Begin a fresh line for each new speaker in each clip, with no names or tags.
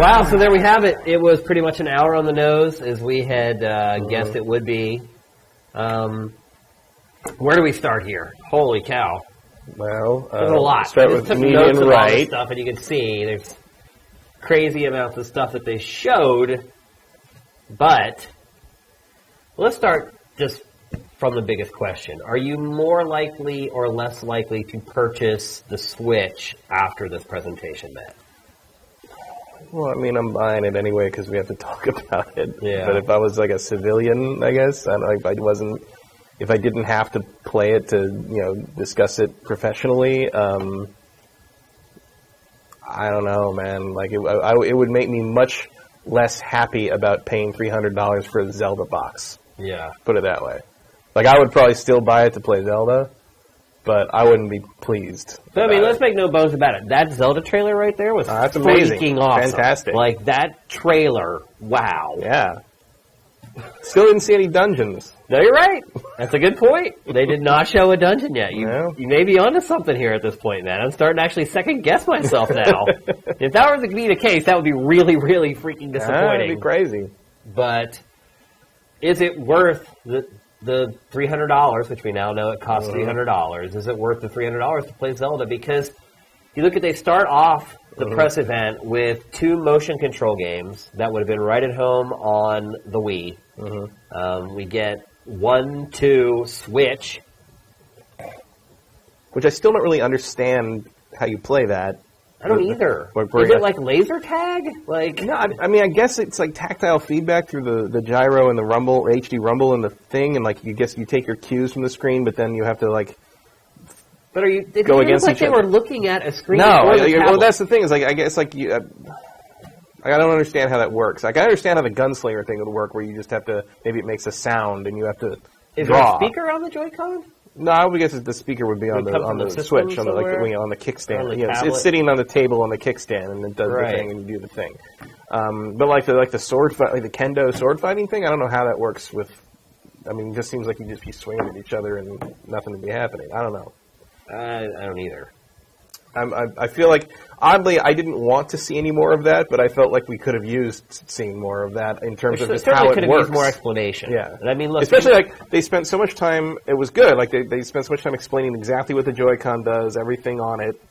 Wow, so there we have it. It was pretty much an hour on the nose, as we had guessed it would be. Where do we start here? Holy cow.
Well,
there's a lot.
Start with median right.
Stuff, and you can see there's crazy amounts of stuff that they showed. But let's start just from the biggest question. Are you more likely or less likely to purchase the Switch after this presentation, Matt?
Well, I mean, I'm buying it anyway because we have to talk about it.
Yeah.
But if I was like a civilian, I guess, if I didn't have to play it to, discuss it professionally, I don't know, man. Like, it would make me much less happy about paying $300 for a Zelda box.
Yeah.
Put it that way. Like, I would probably still buy it to play Zelda, but I wouldn't be pleased.
But, I mean, let's make no bones about it. That Zelda trailer right there was
that's amazing.
Freaking awesome.
Fantastic.
Like, that trailer, wow.
Yeah. Still didn't see any dungeons.
No, you're right. That's a good point. They did not show a dungeon yet. You may be onto something here at this point, man. I'm starting to actually second-guess myself now. If that were to be the case, that would be really, really freaking disappointing.
That'd be crazy.
But is it worth the $300, which we now know it costs $300? Is it worth the $300 to play Zelda? Because you look at, they start off the press event with 2 motion control games that would have been right at home on the Wii. We get 1, 2 Switch,
which I still don't really understand how you play that.
I don't either. Is it like laser tag? Like,
no, I mean, I guess it's like tactile feedback through the gyro and the rumble, HD rumble and the thing, and like you take your cues from the screen, but then you have to like.
But it go against each other. They were looking at a screen.
No, well, that's the thing. Is like I guess like you. I don't understand how that works. Like I understand how the gunslinger thing would work, where you just have to maybe it makes a sound and you have to.
Is
draw.
there a speaker on the Joy-Con?
No, I would guess the speaker would be on the Switch, on the kickstand. It's sitting on the table on the kickstand, and it does the thing and you do the thing. But like the sword fight, like the kendo sword fighting thing, I don't know how that works with. I mean, it just seems like you just be swinging at each other and nothing would be happening. I don't know.
I don't either.
I feel like, oddly, I didn't want to see any more of that, but I felt like we could have used seeing more of that in terms of just how it works.
Could have used more explanation.
Yeah.
And I mean, look,
especially like they spent so much time. It was good. Like they spent so much time explaining exactly what the Joy-Con does, everything on it,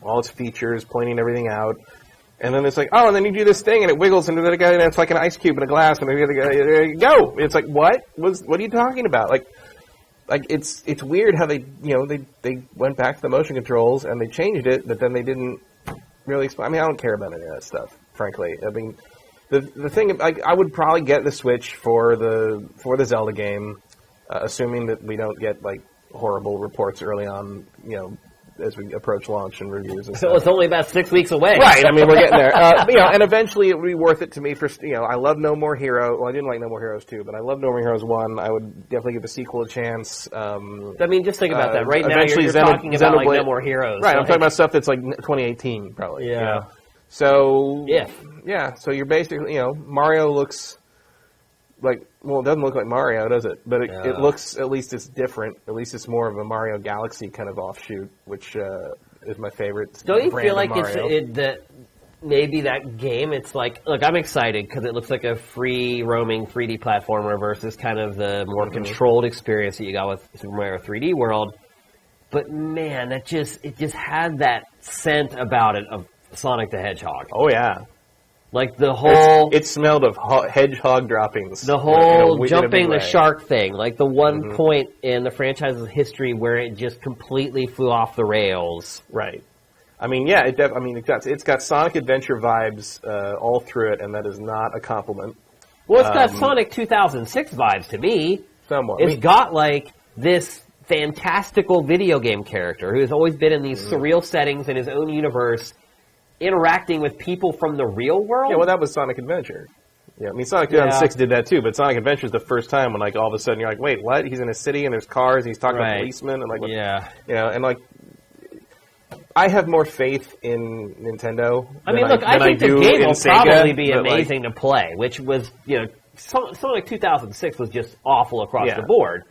all its features, pointing everything out. And then it's like, oh, and then you do this thing, and it wiggles, and then it's like an ice cube in a glass, and there you go. It's like, what are you talking about? Like it's weird how they went back to the motion controls and they changed it, but then they didn't really explain. I mean, I don't care about any of that stuff, frankly. I mean, the thing, I would probably get the Switch for the Zelda game, assuming that we don't get like horrible reports early on, as we approach launch and reviews and stuff.
So it's only about 6 weeks away.
Right, I mean, we're getting there. And eventually it would be worth it to me for, I love No More Heroes. Well, I didn't like No More Heroes 2, but I love No More Heroes 1. I would definitely give the sequel a chance.
I mean, just think about that. Right now you're talking about like No More Heroes.
Right, I'm talking about stuff that's like 2018, probably.
Yeah.
So,
yeah,
so you're basically, Mario looks like, well, it doesn't look like Mario, does it? But it looks, at least it's different. At least it's more of a Mario Galaxy kind of offshoot, which is my favorite.
Don't you feel like that maybe that game, it's like, look, I'm excited because it looks like a free roaming 3D platformer versus kind of the more controlled experience that you got with Super Mario 3D World. But man, it just had that scent about it of Sonic the Hedgehog.
Oh yeah.
Like the whole...
It smelled of hedgehog droppings.
The whole jumping the shark thing. Like the one point in the franchise's history where it just completely flew off the rails.
Right. I mean, yeah, it's got Sonic Adventure vibes all through it, and that is not a compliment.
Well, it's got Sonic 2006 vibes to me.
Somewhat.
It's got like this fantastical video game character who has always been in these surreal settings in his own universe, interacting with people from the real world?
Yeah, well, that was Sonic Adventure. Yeah, I mean, Sonic 2006 did that too, but Sonic Adventure is the first time when, like, all of a sudden you're like, wait, what? He's in a city and there's cars and he's talking to policemen and, like, and, like, I have more faith in Nintendo.
I mean, look, I think the game will probably be amazing to play, which was, Sonic 2006 was just awful across the board.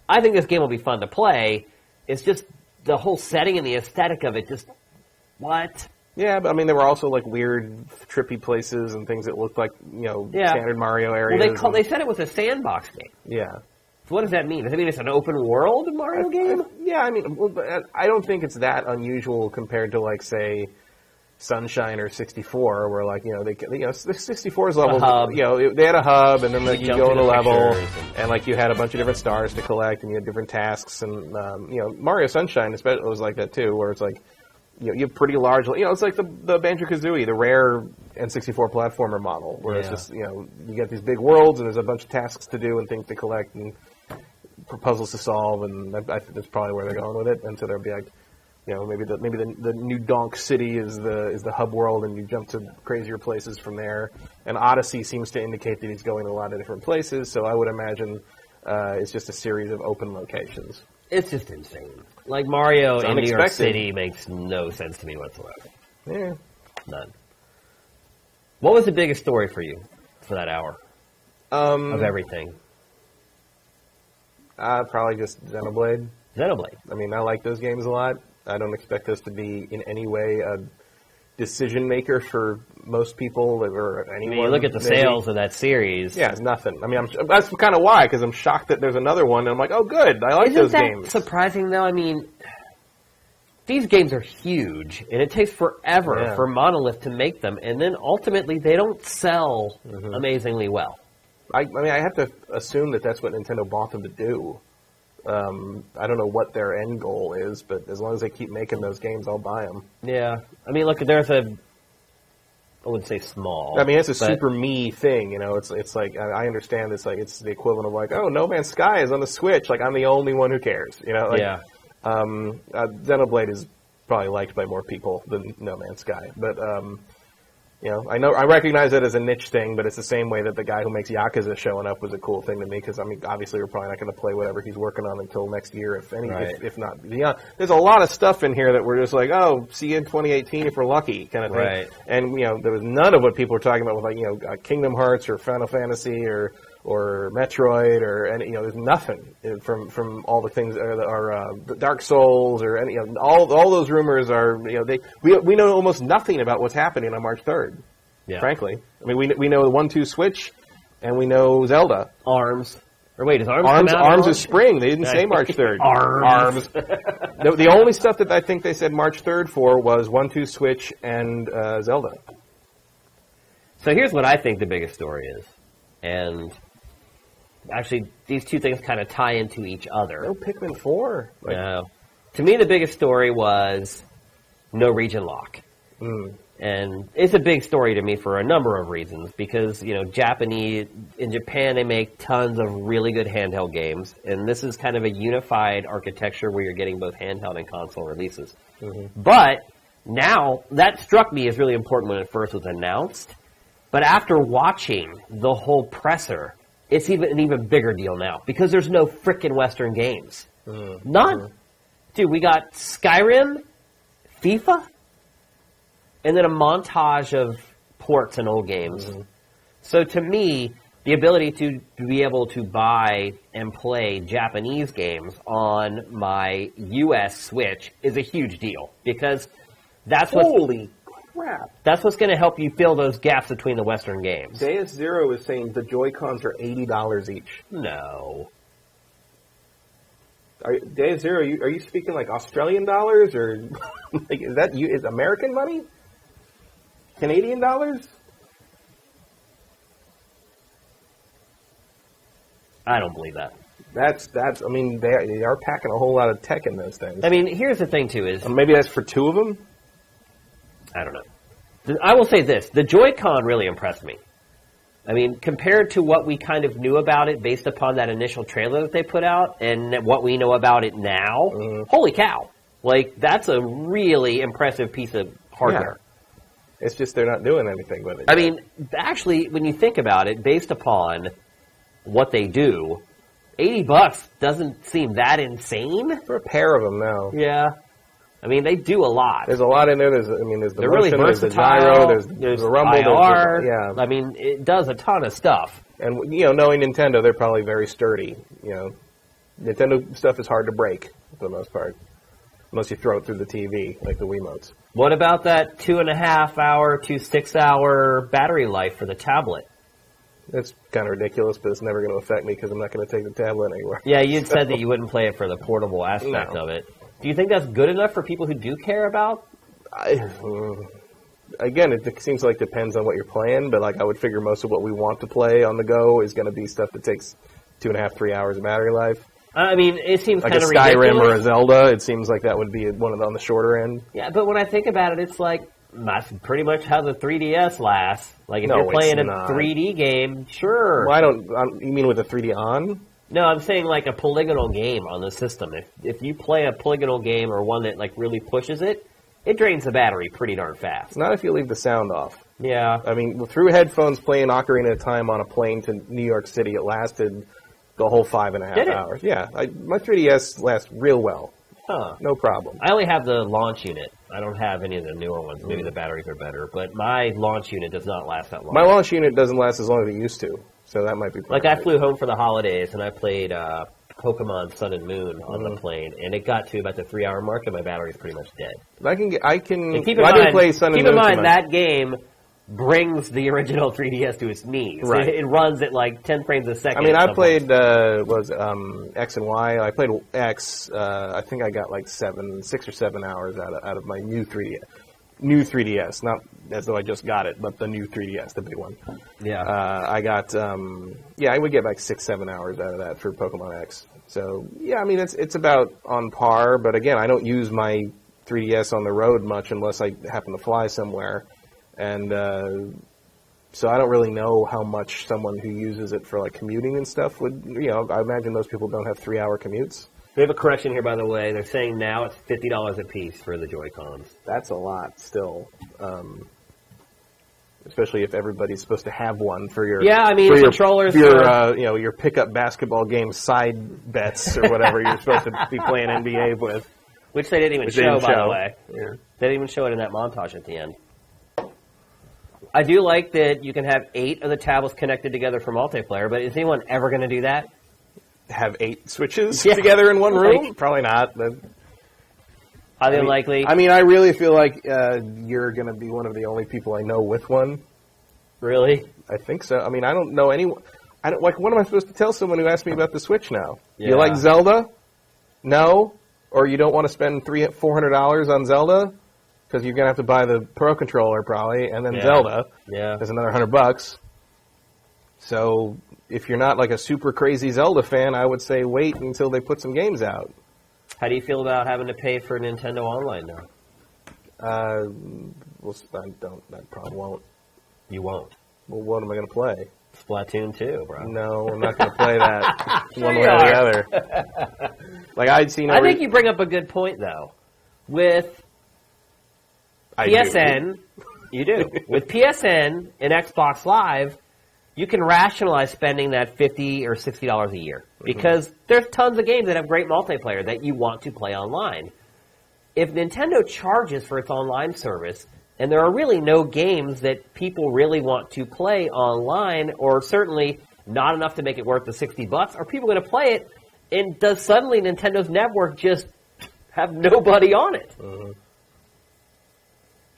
I think this game will be fun to play. It's just the whole setting and the aesthetic of it just, what?
Yeah, but I mean, there were also like weird, trippy places and things that looked like standard Mario areas.
Well, they said it was a sandbox game.
Yeah.
So what does that mean? Does it mean it's an open world Mario game?
Yeah, I mean, I don't think it's that unusual compared to like say Sunshine or 64, where like the 64's level, they had a hub, and then like you go in a level, and like you had a bunch of different stars to collect, and you had different tasks, and Mario Sunshine especially was like that too, where it's like you have pretty large, it's like the Banjo-Kazooie, the rare N64 platformer model, where it's just you get these big worlds, and there's a bunch of tasks to do and things to collect and puzzles to solve, and I think that's probably where they're going with it, and so there'll be like. Maybe the new Donk City is the hub world, and you jump to crazier places from there. And Odyssey seems to indicate that he's going to a lot of different places, so I would imagine it's just a series of open locations.
It's just insane. Like Mario in New York City makes no sense to me whatsoever.
Yeah,
none. What was the biggest story for you for that hour of everything?
Probably just Xenoblade.
Xenoblade.
I mean, I like those games a lot. I don't expect this to be in any way a decision maker for most people or anyone.
I mean, you look at the sales of that series.
Yeah, it's nothing. I mean, that's kind of why, because I'm shocked that there's another one, and I'm like, oh, good, I like those games.
Isn't that surprising, though? I mean, these games are huge, and it takes forever for Monolith to make them, and then ultimately they don't sell amazingly well.
I mean, I have to assume that that's what Nintendo bought them to do. I don't know what their end goal is, but as long as they keep making those games, I'll buy them.
Yeah. I mean, look, there's I wouldn't say small.
I mean, it's a super me thing, It's like, I understand it's like, it's the equivalent of like, oh, No Man's Sky is on the Switch. Like, I'm the only one who cares,
Yeah.
Xenoblade is probably liked by more people than No Man's Sky. But, I recognize it as a niche thing, but it's the same way that the guy who makes Yakuza showing up was a cool thing to me, because, I mean, obviously we're probably not going to play whatever he's working on until next year, if not beyond. There's a lot of stuff in here that we're just like, oh, see you in 2018 if we're lucky, kind of thing.
Right.
And, there was none of what people were talking about with, like, Kingdom Hearts or Final Fantasy or Metroid or any, there's nothing from all the things or Dark Souls or any, all those rumors are, we know almost nothing about what's happening on March 3rd.
Yeah.
Frankly, I mean, we know the 1-2 Switch, and we know Zelda.
ARMS. Or wait, is ARMS come out?
ARMS is spring. They didn't say March 3rd.
ARMS.
The only stuff that I think they said March 3rd for was 1-2 Switch and Zelda.
So here's what I think the biggest story is, and actually, these two things kind of tie into each other.
No Pikmin 4.
No. To me, the biggest story was no region lock. And it's a big story to me for a number of reasons, because, in Japan, they make tons of really good handheld games, and this is kind of a unified architecture where you're getting both handheld and console releases. But now, that struck me as really important when it first was announced, but after watching the whole presser, it's an even bigger deal now, because there's no frickin' Western games. None. Dude, we got Skyrim, FIFA, and then a montage of ports and old games. So to me, the ability to be able to buy and play Japanese games on my US Switch is a huge deal, because that's
Holy crap.
That's what's going to help you fill those gaps between the Western games.
Deus Zero is saying the Joy-Cons are $80 each.
No.
Deus Zero, are you speaking like Australian dollars, or like, is American money? Canadian dollars?
I don't believe that.
That's. I mean, they are packing a whole lot of tech in those things.
I mean, here's the thing too: is
maybe that's for two of them.
I don't know. I will say this: the Joy-Con really impressed me. I mean, compared to what we kind of knew about it based upon that initial trailer that they put out, and what we know about it now, holy cow! Like, that's a really impressive piece of hardware.
Yeah. It's just they're not doing anything with it.
I mean, actually, when you think about it, based upon what they do, $80 doesn't seem that insane.
For a pair of them, no.
Yeah. I mean, they do a lot.
There's a lot in there. There's the
They're
motion,
really
there's the gyro, there's the rumble,
IR.
Yeah.
I mean, it does a ton of stuff.
And, knowing Nintendo, they're probably very sturdy. Nintendo stuff is hard to break, for the most part. unless you throw it through the TV, like the Wiimotes.
What about that 2.5 hour to 6 hour battery life for the tablet?
It's kind of ridiculous, but it's never going to affect me because I'm not going to take the tablet anywhere.
Yeah, you'd said that you wouldn't play it for the portable aspect of it. Do you think that's good enough for people who do care about?
Again, it seems like depends on what you're playing, but like I would figure most of what we want to play on the go is going to be stuff that takes 2.5, 3 hours of battery life.
I mean, it seems
like
kind
a
of
Skyrim
ridiculous.
or a Zelda. It seems like that would be on the shorter end.
Yeah, but when I think about it, it's like that's pretty much how the 3DS lasts. Like if
No,
you're playing a
it's not.
3D game, sure.
Well, you mean with the 3D on?
No, I'm saying like a polygonal game on the system. If you play a polygonal game or one that like really pushes it, it drains the battery pretty darn fast.
Not if you leave the sound off.
Yeah.
I mean, through headphones playing Ocarina of Time on a plane to New York City, it lasted the whole 5.5
Did it?
hours. Yeah, my 3DS lasts real well.
Huh.
No problem.
I only have the launch unit. I don't have any of the newer ones. Maybe the batteries are better, but my launch unit does not last that long.
My launch unit doesn't last as long as it used to, so that might be
Like I flew home for the holidays and I played Pokemon Sun and Moon on the plane, and it got to about the 3 hour mark and my battery's pretty much dead.
I can.
And keep in
I
mind,
didn't play Sun and
keep
Moon
in
too
mind
much.
that game brings the original 3DS to its knees.
Right.
It runs at like 10 frames a second.
I mean,
at
I
some
played X and Y. I played X. I think I got like 6 or 7 hours out of my new 3DS. New 3DS, not as though I just got it, but the new 3DS, the big one.
point. Yeah.
I got, I would get like 6-7 hours out of that for Pokemon X. So, yeah, I mean, it's about on par, but again, I don't use my 3DS on the road much unless I happen to fly somewhere. And so I don't really know how much someone who uses it for like commuting and stuff would, I imagine those people don't have 3 hour commutes.
We have a correction here, by the way. They're saying now it's $50 a piece for the Joy-Cons.
That's a lot still. Especially if everybody's supposed to have one for your
Yeah, I mean,
for
controllers
your
for-
your pickup basketball game side bets or whatever you're supposed to be playing NBA with.
Which they didn't even
Which they
show,
didn't
by
show.
the way.
Yeah.
They didn't even show it in that montage at the end. I do like that you can have 8 of the tablets connected together for multiplayer, but is anyone ever going to do that?
Have 8 switches
Yeah.
together in one room?
Like-
Probably not. But,
Highly unlikely.
I mean, I really feel like you're going to be one of the only people I know with one.
Really?
I think so. I mean, I don't know anyone. I don't like. What am I supposed to tell someone who asks me about the Switch now?
Yeah.
You like Zelda? No, or you don't want to spend $400 on Zelda because you're gonna have to buy the Pro controller probably, and then
Yeah.
Zelda
Yeah.
is another $100. So if you're not like a super crazy Zelda fan, I would say wait until they put some games out.
How do you feel about having to pay for Nintendo Online now?
Well, I probably won't.
You won't.
Well, what am I gonna play?
Splatoon 2, bro.
No, I'm not gonna play that one
you
way or the
are.
other. Like I'd seen.
I think you bring up a good point, though. With PSN, you do. With PSN and Xbox Live, you can rationalize spending that $50 or $60 a year because there's tons of games that have great multiplayer that you want to play online. If Nintendo charges for its online service, and there are really no games that people really want to play online, or certainly not enough to make it worth the $60, are people going to play it? And does suddenly Nintendo's network just have nobody on it?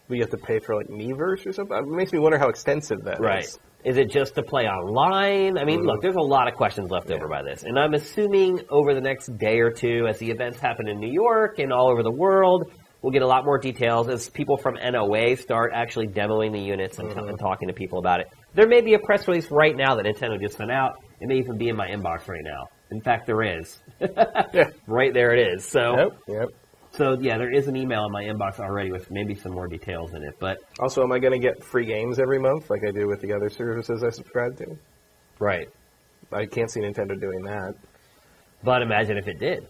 We have to pay for like Miiverse or something. It makes me wonder how extensive that is.
Right. Is it just to play online? I mean, look, there's a lot of questions left over by this. And I'm assuming over the next day or two, as the events happen in New York and all over the world, we'll get a lot more details as people from NOA start actually demoing the units and, and talking to people about it. There may be a press release right now that Nintendo just sent out. It may even be in my inbox right now. In fact, there is. Right there it is. So,
Yep.
so yeah, there is an email in my inbox already with maybe some more details in it. But
Also, am I going to get free games every month like I do with the other services I subscribe to?
right.
I can't see Nintendo doing that.
But imagine if it did.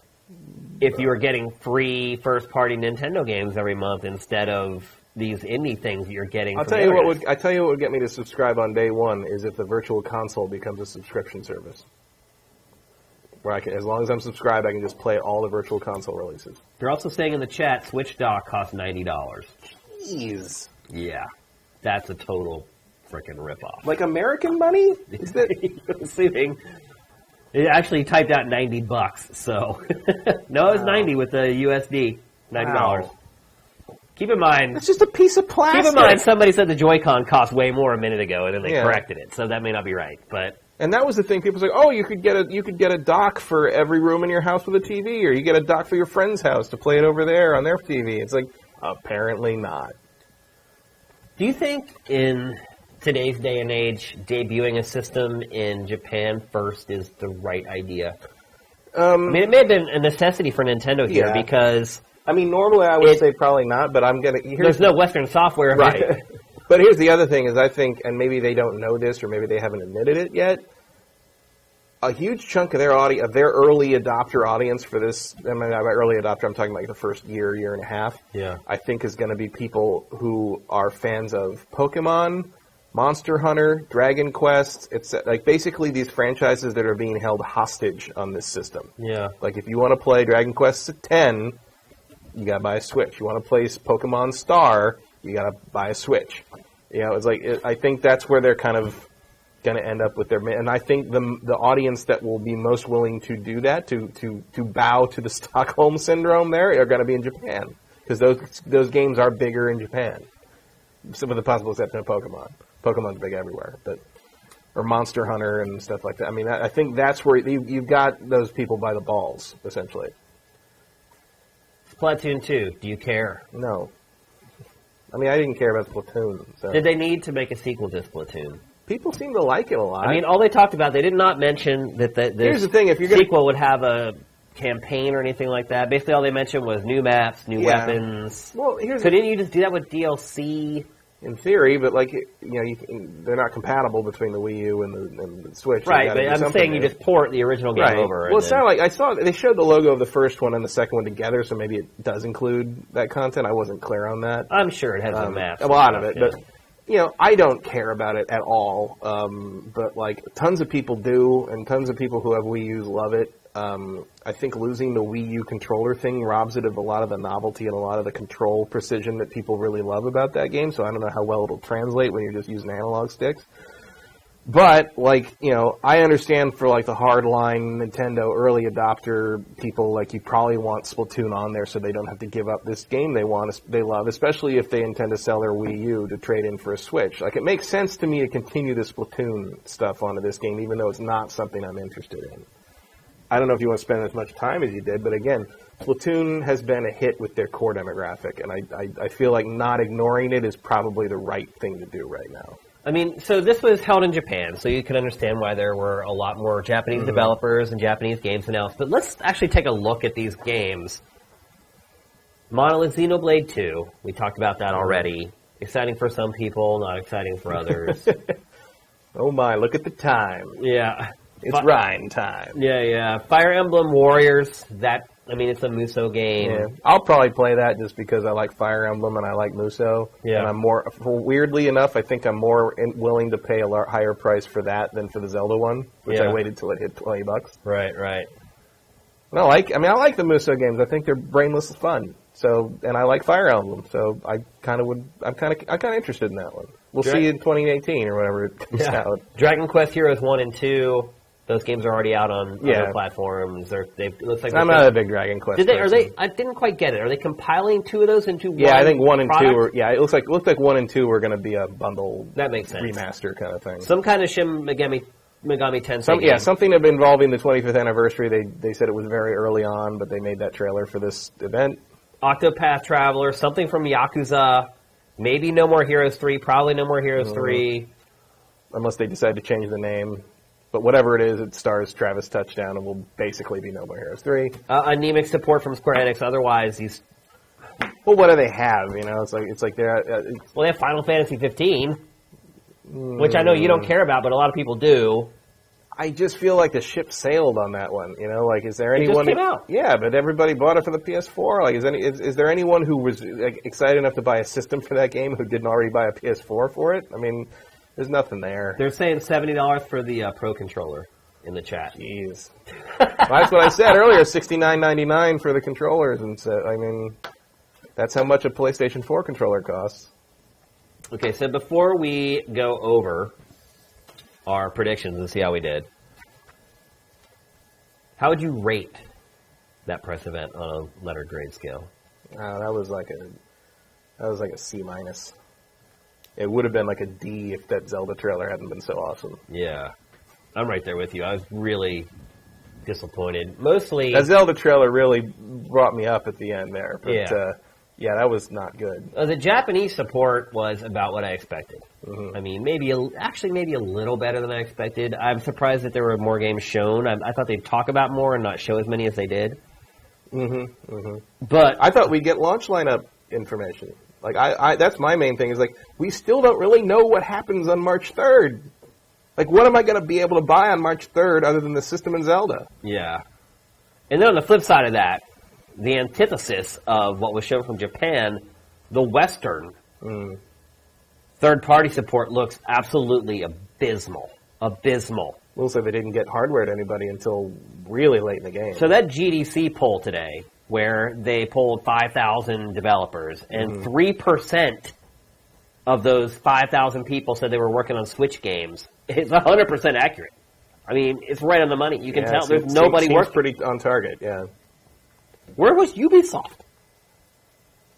If you were getting free first-party Nintendo games every month instead of these indie things that you're getting.
I
from
tell you what
internet.
would get me to subscribe on day one is if the Virtual Console becomes a subscription service, where I can, as long as I'm subscribed, I can just play all the Virtual Console releases.
They're also saying in the chat, Switch dock costs $90.
Jeez,
Yeah, that's a total freaking ripoff.
like American money? Is that?
Assuming it actually typed out $90, so no, it was 90 with the USD. $90.
Wow.
Keep in mind,
It's just a piece of plastic.
keep in mind, somebody said the Joy-Con cost way more a minute ago, and then they
Yeah.
corrected it. So that may not be right, but
And that was the thing. People say, "Oh, you could get a dock for every room in your house with a TV, or you get a dock for your friend's house to play it over there on their TV." It's like, apparently not.
do you think in today's day and age, debuting a system in Japan first is the right idea? I mean, it may have been a necessity for Nintendo here
Yeah.
because
I mean, normally I would say probably not, but I'm gonna.
there's no Western software.
Right. But here's the other thing: is I think, and maybe they don't know this, or maybe they haven't admitted it yet. A huge chunk of their early adopter audience for this. I mean, by early adopter, I'm talking like the first year and a half.
Yeah.
I think is going to be people who are fans of Pokemon, Monster Hunter, Dragon Quest. It's like basically these franchises that are being held hostage on this system.
Yeah.
Like if you want to play Dragon Quest X, you got to buy a Switch. You want to play Pokemon Star, you got to buy a Switch. You know, it's like I think that's where they're kind of going to end up with their. And I think the audience that will be most willing to do that, to bow to the Stockholm syndrome, there are going to be in Japan because those games are bigger in Japan. Some with the possible exception of Pokemon. Pokemon's big everywhere, or Monster Hunter and stuff like that. I mean, I think that's where you've got those people by the balls, essentially.
Splatoon 2, do you care?
No. I mean, I didn't care about Splatoon. So.
Did they need to make a sequel to Splatoon?
People seem to like it a lot.
I mean, all they talked about, they did not mention that
Here's
the
the thing, if you're gonna-
sequel would have a campaign or anything like that. Basically, all they mentioned was new maps, new
Yeah.
weapons.
Well, here's
So didn't you just do that with DLC?
in theory, but like they're not compatible between the Wii U and the Switch. You
Right,
gotta
but
do
I'm
something
saying you
there.
just port the original game
right.
over.
Well,
and
it's
then-
not like I saw they showed the logo of the first one and the second one together, so maybe it does include that content. I wasn't clear on that.
I'm sure it has the maps.
A lot of
and
it,
stuff,
but I don't care about it at all. But like tons of people do, and tons of people who have Wii U's love it. I think losing the Wii U controller thing robs it of a lot of the novelty and a lot of the control precision that people really love about that game. So I don't know how well it'll translate when you're just using analog sticks. But I understand for like the hardline Nintendo early adopter people, like you probably want Splatoon on there so they don't have to give up this game they love, especially if they intend to sell their Wii U to trade in for a Switch. Like it makes sense to me to continue the Splatoon stuff onto this game, even though it's not something I'm interested in. I don't know if you want to spend as much time as you did, but again, Splatoon has been a hit with their core demographic, and I feel like not ignoring it is probably the right thing to do right now.
I mean, so this was held in Japan, so you can understand why there were a lot more Japanese developers and Japanese games announced. But let's actually take a look at these games. Monolith Xenoblade 2, we talked about that already. Exciting for some people, not exciting for others.
Oh my, look at the time.
Yeah.
It's Rhine time.
Yeah. Fire Emblem Warriors, it's a Muso game.
Yeah. I'll probably play that just because I like Fire Emblem and I like Muso.
Yeah.
And I'm weirdly enough, I think I'm more willing to pay a higher price for that than for the Zelda one, which
Yeah.
I waited till it hit $20.
Right.
And I like the Muso games. I think they're brainless fun. So, and I like Fire Emblem. So I'm kind of interested in that one. We'll see in 2018 or whenever it comes out.
Dragon Quest Heroes 1 and 2. Those games are already out on other platforms. It looks like
I'm not a big Dragon Quest.
I didn't quite get it. Are they compiling two of those into one?
Yeah, I think 1 and 2
product?
it looks like 1 and 2 were going to be a bundle.
That makes sense.
Remaster kind of thing.
Some kind of Shin Megami Tensei game.
Something involving the 25th anniversary. They said it was very early on, but they made that trailer for this event.
Octopath Traveler, something from Yakuza, maybe No More Heroes 3, probably No More Heroes 3.
Unless they decide to change the name. But whatever it is, it stars Travis Touchdown and will basically be No More Heroes 3.
Anemic support from Square Enix. Otherwise, these.
Well, what do they have? It's like they're.
Well, they have Final Fantasy 15, which I know you don't care about, but a lot of people do.
I just feel like the ship sailed on that one. Is there anyone?
It just came out.
Yeah, but everybody bought it for the PS4. Like, is there anyone who was excited enough to buy a system for that game who didn't already buy a PS4 for it? I mean, there's nothing there.
They're saying $70 for the Pro controller in the chat.
Jeez. That's what I said earlier, $69.99 for the controllers. And so, that's how much a PlayStation 4 controller costs.
Okay, so before we go over our predictions and see how we did, how would you rate that press event on a letter grade scale?
That was like a C minus. It would have been like a D if that Zelda trailer hadn't been so awesome.
Yeah. I'm right there with you. I was really disappointed. Mostly...
That Zelda trailer really brought me up at the end there. But,
yeah.
That was not good.
The Japanese support was about what I expected.
Mm-hmm.
I mean, maybe a little better than I expected. I'm surprised that there were more games shown. I thought they'd talk about more and not show as many as they did.
Mm-hmm. Mm-hmm.
But
I thought we'd get launch lineup information. Like, I that's my main thing is, like, we still don't really know what happens on March 3rd. Like, what am I going to be able to buy on March 3rd other than the system and Zelda?
Yeah. And then on the flip side of that, the antithesis of what was shown from Japan, the Western third-party support looks absolutely abysmal. Abysmal.
We'll say they didn't get hardware to anybody until really late in the game.
So that GDC poll today, where they polled 5,000 developers, and 3% of those 5,000 people said they were working on Switch games, it's 100% accurate. I mean, it's right on the money. You can tell there's nobody working.
Pretty on target, yeah.
Where was Ubisoft?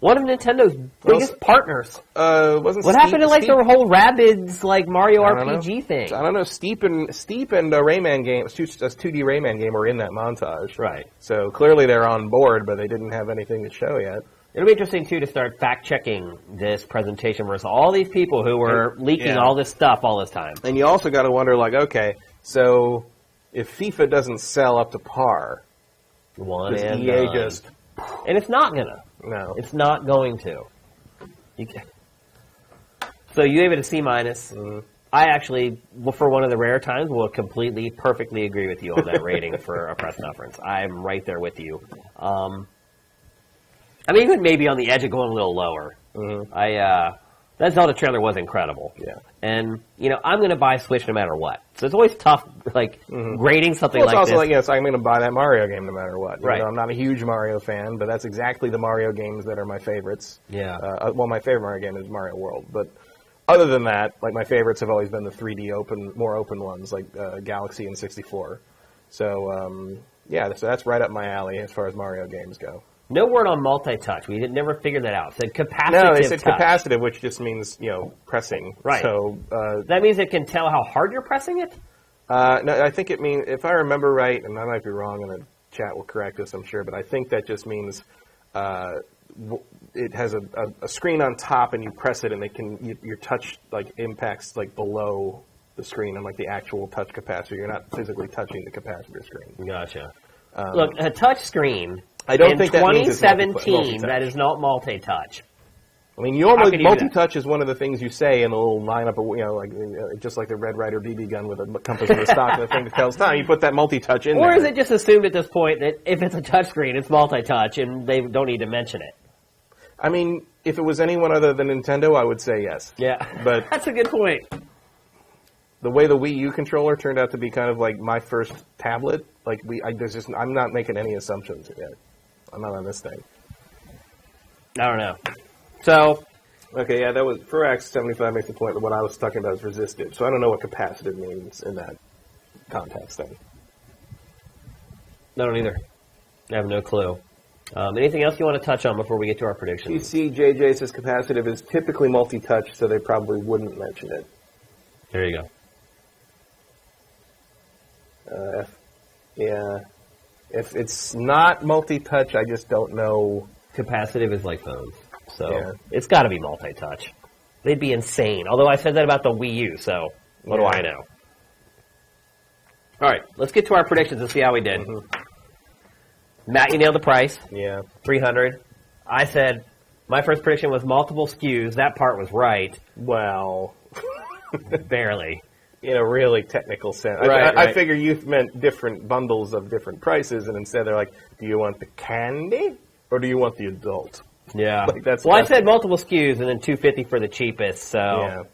One of Nintendo's biggest partners. What happened to like the whole Rabbids like Mario RPG thing?
I don't know. Steep and Rayman game, a 2D Rayman game, were in that montage.
Right.
So clearly they're on board, but they didn't have anything to show yet.
It'll be interesting too to start fact checking this presentation versus all these people who were leaking all this stuff all this time.
And you also got to wonder, like, okay, so if FIFA doesn't sell up to par, does EA just?
And it's not gonna.
No,
it's not going to. So you gave it a C minus.
Mm-hmm.
I actually, for one of the rare times, will completely, perfectly agree with you on that rating for a press conference. I'm right there with you. I mean, even maybe on the edge of going a little lower. Mm-hmm. That Zelda trailer was incredible.
Yeah.
And, I'm going to buy Switch no matter what. So it's always tough, grading something like this.
It's also like, yes, I'm going to buy that Mario game no matter what.
Right.
I'm not a huge Mario fan, but that's exactly the Mario games that are my favorites.
Yeah.
My favorite Mario game is Mario World. But other than that, like, my favorites have always been the 3D more open ones, like Galaxy and 64. So, so that's right up my alley as far as Mario games go.
No word on multi-touch. We never figured that out. It said capacitive.
No, they said
touch.
capacitive, which just means pressing.
Right.
So
that means it can tell how hard you're pressing it.
No, I think it means, if I remember right, and I might be wrong, and the chat will correct us, I'm sure, but I think that just means it has a screen on top, and you press it, and your touch impacts below the screen on the actual touch capacitor. You're not physically touching the capacitor screen.
Gotcha. Look, a touch screen.
I don't think that means it's
2017, that is not multi-touch.
I mean, normally multi-touch is one of the things you say in a little lineup of, just like the Red Ryder BB gun with a compass and a stock and a thing that tells time. You put that multi-touch in there.
Or is it just assumed at this point that if it's a touchscreen, it's multi-touch, and they don't need to mention it?
I mean, if it was anyone other than Nintendo, I would say yes.
Yeah,
but
that's a good point.
The way the Wii U controller turned out to be kind of like my first tablet, I'm not making any assumptions yet. I'm not on this thing.
I don't know. So,
okay, yeah, that was Furax75 makes the point that what I was talking about is resistive. So I don't know what capacitive means in that context thing.
I don't either. I have no clue. Anything else you want to touch on before we get to our predictions?
JJ says capacitive is typically multi-touch, so they probably wouldn't mention it.
There you
go. If it's not multi-touch, I just don't know.
Capacitive is like phones, so it's got to be multi-touch. They'd be insane. Although I said that about the Wii U, so what do I know? All right, let's get to our predictions and see how we did. Mm-hmm. Matt, you nailed the price.
Yeah.
$300. I said my first prediction was multiple SKUs. That part was right.
Well,
barely.
In a really technical sense.
Right,
I figure you meant different bundles of different prices, and instead they're like, do you want the candy or do you want the adult?
Yeah. I said multiple SKUs and then $250 for the cheapest, so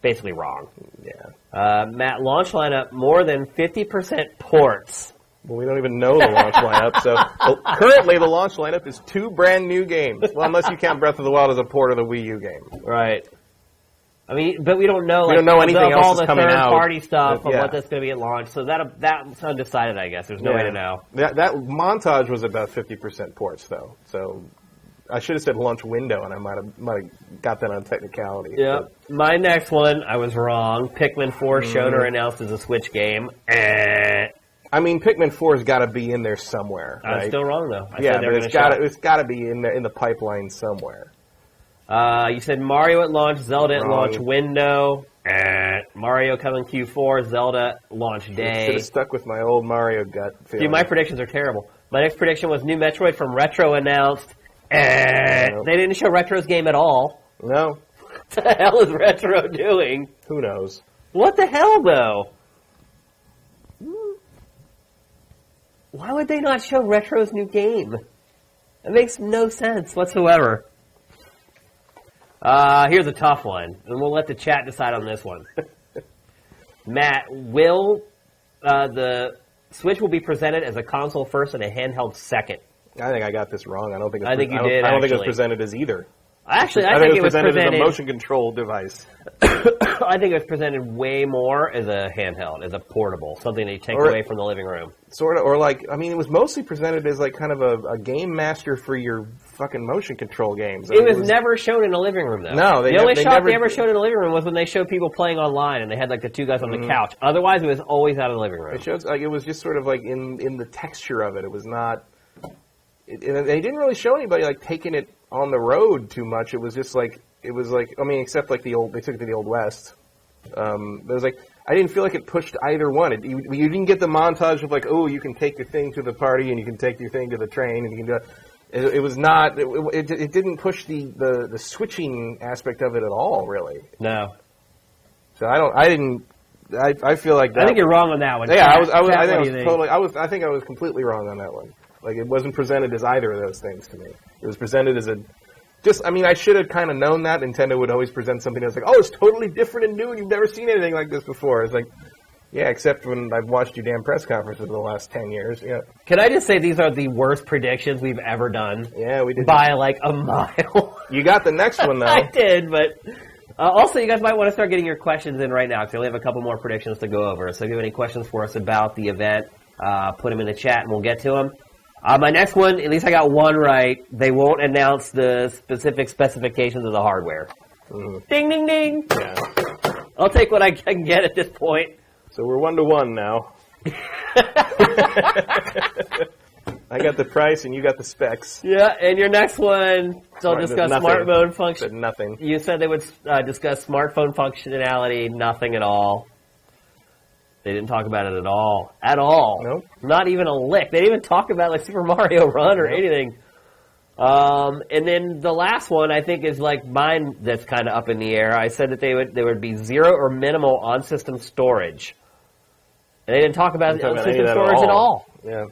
basically wrong.
Yeah.
Matt, launch lineup, more than 50% ports.
Well, we don't even know the launch lineup, so currently the launch lineup is 2 brand new games. Well, unless you count Breath of the Wild as a port of the Wii U game.
Right. I mean, but we don't know.
We don't know anything
of
else
all
is
the
coming out.
third-party stuff of
Yeah.
what that's going to be at launch. So that's undecided, I guess. There's no way to know.
That montage was about 50% ports, though. So I should have said launch window, and I might have got that on technicality.
Yeah. My next one, I was wrong. Pikmin 4 shown or announced as a Switch game.
I mean, Pikmin 4's got to be in there somewhere.
I'm
right?
still wrong, though. I
Yeah,
said they
but
were
it's
gonna
got
show it.
it's got to be in the pipeline somewhere.
You said Mario at launch, Zelda at
Wrong.
launch window. Mario coming Q4, Zelda launch
Should
day.
have stuck with my old Mario gut feeling.
Dude, my predictions are terrible. My next prediction was new Metroid from Retro announced. They didn't show Retro's game at all.
No,
What the hell is Retro doing?
who knows?
What the hell, though? Why would they not show Retro's new game? It makes no sense whatsoever. Here's a tough one, and we'll let the chat decide on this one. Matt, will the Switch will be presented as a console first and a handheld second?
I think I got this wrong. I don't think.
I think you
I don't,
did,
I don't think it was
actually.
presented as either.
Actually,
I
I think it was
presented
presented.
as a motion control device.
I think it was presented way more as a handheld, as a portable, something that you take
Or-
away from the living room.
Sort of, or like, I mean, it was mostly presented as like kind of a game master for your fucking motion control games. I
It
mean,
was never shown in a living room, though.
No,
the only
they
shot
never-
they ever showed in a living room was when they showed people playing online, and they had like the two guys on the couch. Otherwise, it was always out of the living room.
It showed like it was just sort of like in the texture of it. It was not. And they didn't really show anybody like taking it on the road too much. It was just like I mean, except like they took it to the Old West. It was like I didn't feel like it pushed either one. You didn't get the montage of like, oh, you can take your thing to the party and you can take your thing to the train and you can do it. It was not. It didn't push the switching aspect of it at all, really.
No,
So I feel like that.
I think you're wrong on that one.
Yeah,
Chat,
I
what
think
do you think?
totally. I think I was completely wrong on that one. Like it wasn't presented as either of those things to me. It was presented as I mean, I should have kind of known that Nintendo would always present something that's like, oh, it's totally different and new, and you've never seen anything like this before. It's like, yeah, except when I've watched your damn press conferences for the last 10 years. Yeah,
Can I just say these are the worst predictions we've ever done
yeah, we did.
by like a mile?
You got the next one though.
I did, but also you guys might want to start getting your questions in right now because we only have a couple more predictions to go over. So if you have any questions for us about the event, put them in the chat and we'll get to them. My next one, at least I got one right. They won't announce the specific specifications of the hardware. Ding, ding, ding.
Yeah.
I'll take what I can get at this point.
So we're 1-1 now. I got the price and you got the specs.
Yeah, and your next one, they'll
There's
discuss
nothing.
smartphone function.
Said nothing.
You said they would discuss smartphone functionality, nothing at all. They didn't talk about it at all. At all.
Nope.
Not even a lick. They didn't even talk about like Super Mario Run or anything. And then the last one I think is like mine that's kind of up in the air. I said that there would be zero or minimal on-system storage. And they didn't talk about
Didn't talk about
on-system
any of that
storage at all.
Yeah.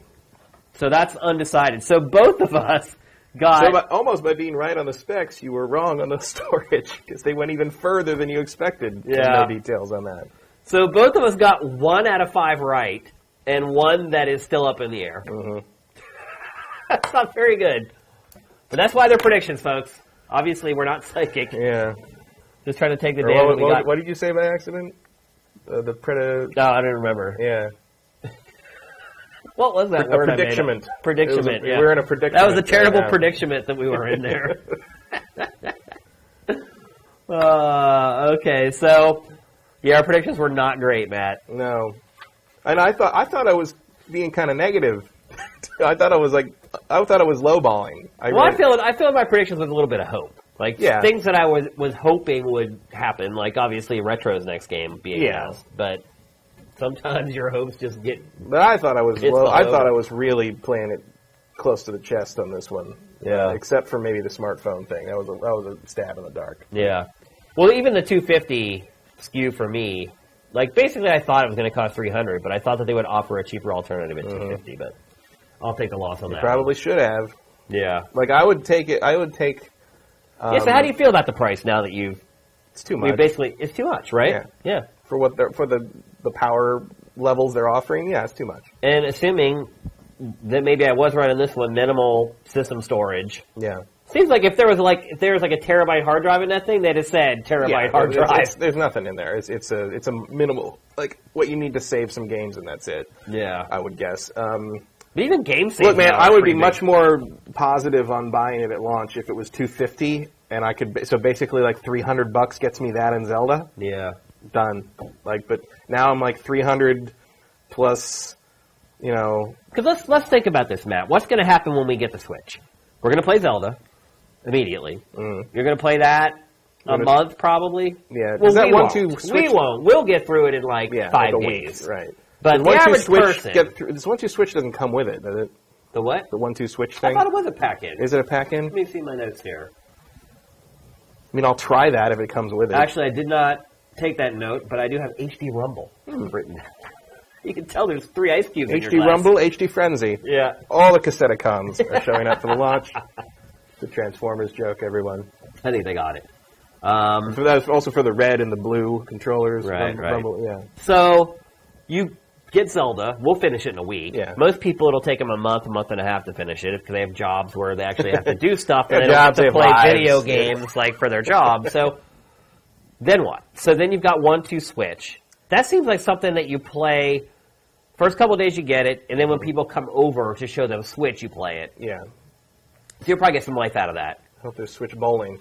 So that's undecided. So both of us got...
So almost by being right on the specs, you were wrong on the storage because they went even further than you expected.
Yeah.
No details on that.
So both of us got 1 out of 5 right, and 1 that is still up in the air. That's not very good. But that's why they're predictions, folks. Obviously, we're not psychic.
Yeah.
Just trying to take the
Or
data that we got.
what did you say by accident? The
No, I don't remember.
Yeah.
What was that
A
word I made up?
predicament.
Predicament, yeah.
We're in a predicament.
That was a terrible
right now.
predicament that we were in there. Okay, so... Yeah, our predictions were not great, Matt.
No. And I thought I was being kind of negative. I thought I was lowballing.
I feel my predictions with a little bit of hope. Like,
Yeah.
things that I was hoping would happen, like, obviously, Retro's next game being
Yeah.
announced. But sometimes your hopes just get...
But I thought I was
It's
low.
all
I thought
over.
I was really playing it close to the chest on this one.
Yeah.
Except for maybe the smartphone thing. That was a stab in the dark.
Yeah. Well, even the 250 SKU for me, like, basically I thought it was going to cost $300, but I thought that they would offer a cheaper alternative at $250, but I'll take the loss on that.
Probably should have.
Yeah.
Like I would take it. I would take.
Yeah, so how do you feel about the price now that
It's too
we
much
basically, it's too much, right?
Yeah.
Yeah.
for the power levels they're offering. Yeah, it's too much.
And assuming that maybe I was right on this one, minimal system storage.
Yeah.
Seems like if there was like a terabyte hard drive in that thing, they'd have said terabyte hard drive.
There's nothing in there. It's a minimal, like what you need to save some games, and that's it.
Yeah,
I would guess.
But even game saves.
Look, man, I would be much more positive on buying it at launch if it was $250, and I could. So basically, like $300 gets me that and Zelda.
Yeah,
done. Like, but now I'm like 300 plus. You know,
because let's think about this, Matt. What's going to happen when we get the Switch? We're going to play Zelda immediately. You're going to play that a month, probably.
Yeah,
well,
that
we
one
won't.
two Switch?
We won't. We'll get through it in like 5 days,
week, right?
But the average person,
this 1-2 Switch doesn't come with it, does it?
The what?
The 1-2 Switch thing.
I thought it was a pack-in.
Is it a pack-in?
Let me see my notes here.
I mean, I'll try that if it comes with it.
Actually, I did not take that note, but I do have HD Rumble written down. You can tell there's 3 ice cubes in your
HD
glass.
Rumble, HD Frenzy.
Yeah.
All the Cassetticons are showing up for the launch. The Transformers joke, everyone.
I think they got it.
For that, also for the red and the blue controllers.
Right.
Rumble, yeah.
So, you get Zelda. We'll finish it in a week.
Yeah.
Most people, it'll take them a month and a half to finish it because they have jobs where they actually have to do stuff and they don't have to play video games like for their job. So, then what? So then you've got 1-2 Switch. That seems like something that you play first couple of days you get it, and then when people come over to show them Switch, you play it.
Yeah.
So you'll probably get some life out of that.
Hope there's Switch bowling.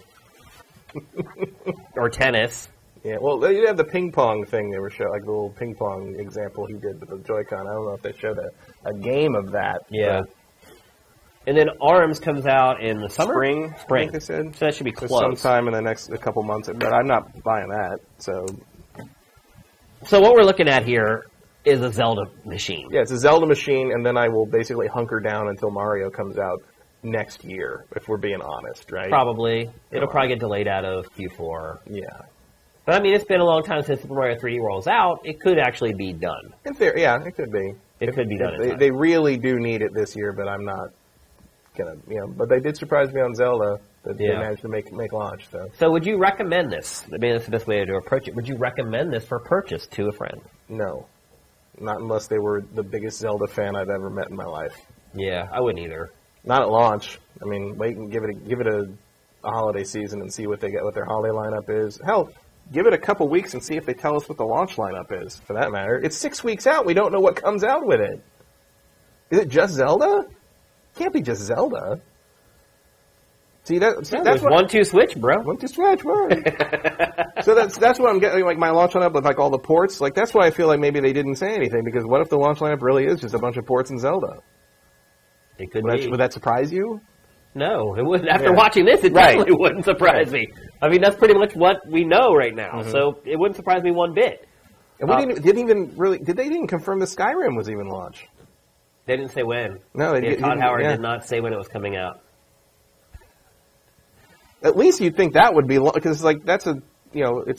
Or tennis.
Yeah, well, you have the ping pong thing they were showing, like the little ping pong example he did with the Joy-Con. I don't know if they showed a game of that.
Yeah. And then ARMS comes out in the summer?
Spring,
Spring.
I think they said.
So that should be close.
Sometime in the next couple months, but I'm not buying that, so...
So what we're looking at here is a Zelda machine.
Yeah, it's a Zelda machine, and then I will basically hunker down until Mario comes out next year, if we're being honest, right?
Probably. It'll probably get delayed out of Q4.
Yeah.
But, I mean, it's been a long time since Super Mario 3D World's out. It could actually be done.
In theory, yeah, it could be.
It could be done in time.
They really do need it this year, but I'm not going to, But they did surprise me on Zelda that they managed to make launch, so.
So would you recommend this? I mean, that's the best way to approach it. Would you recommend this for purchase to a friend?
No. Not unless they were the biggest Zelda fan I've ever met in my life.
Yeah, I wouldn't either.
Not at launch. I mean, wait and give it a holiday season and see what they get, what their holiday lineup is. Hell, give it a couple weeks and see if they tell us what the launch lineup is, for that matter. It's 6 weeks out. We don't know what comes out with it. Is it just Zelda? It can't be just Zelda. See, that's what
1-2 Switch, bro.
1-2 Switch, bro. So that's what I'm getting, like my launch lineup with like all the ports. Like that's why I feel like maybe they didn't say anything, because what if the launch lineup really is just a bunch of ports in Zelda?
It could be.
Would that surprise you?
No, it wouldn't. After watching this, it definitely wouldn't surprise me. I mean, that's pretty much what we know right now, so it wouldn't surprise me one bit.
And we didn't even confirm the Skyrim was even launched.
They didn't say when.
No,
Todd Howard did not say when it was coming out.
At least you'd think that would be, because like that's a the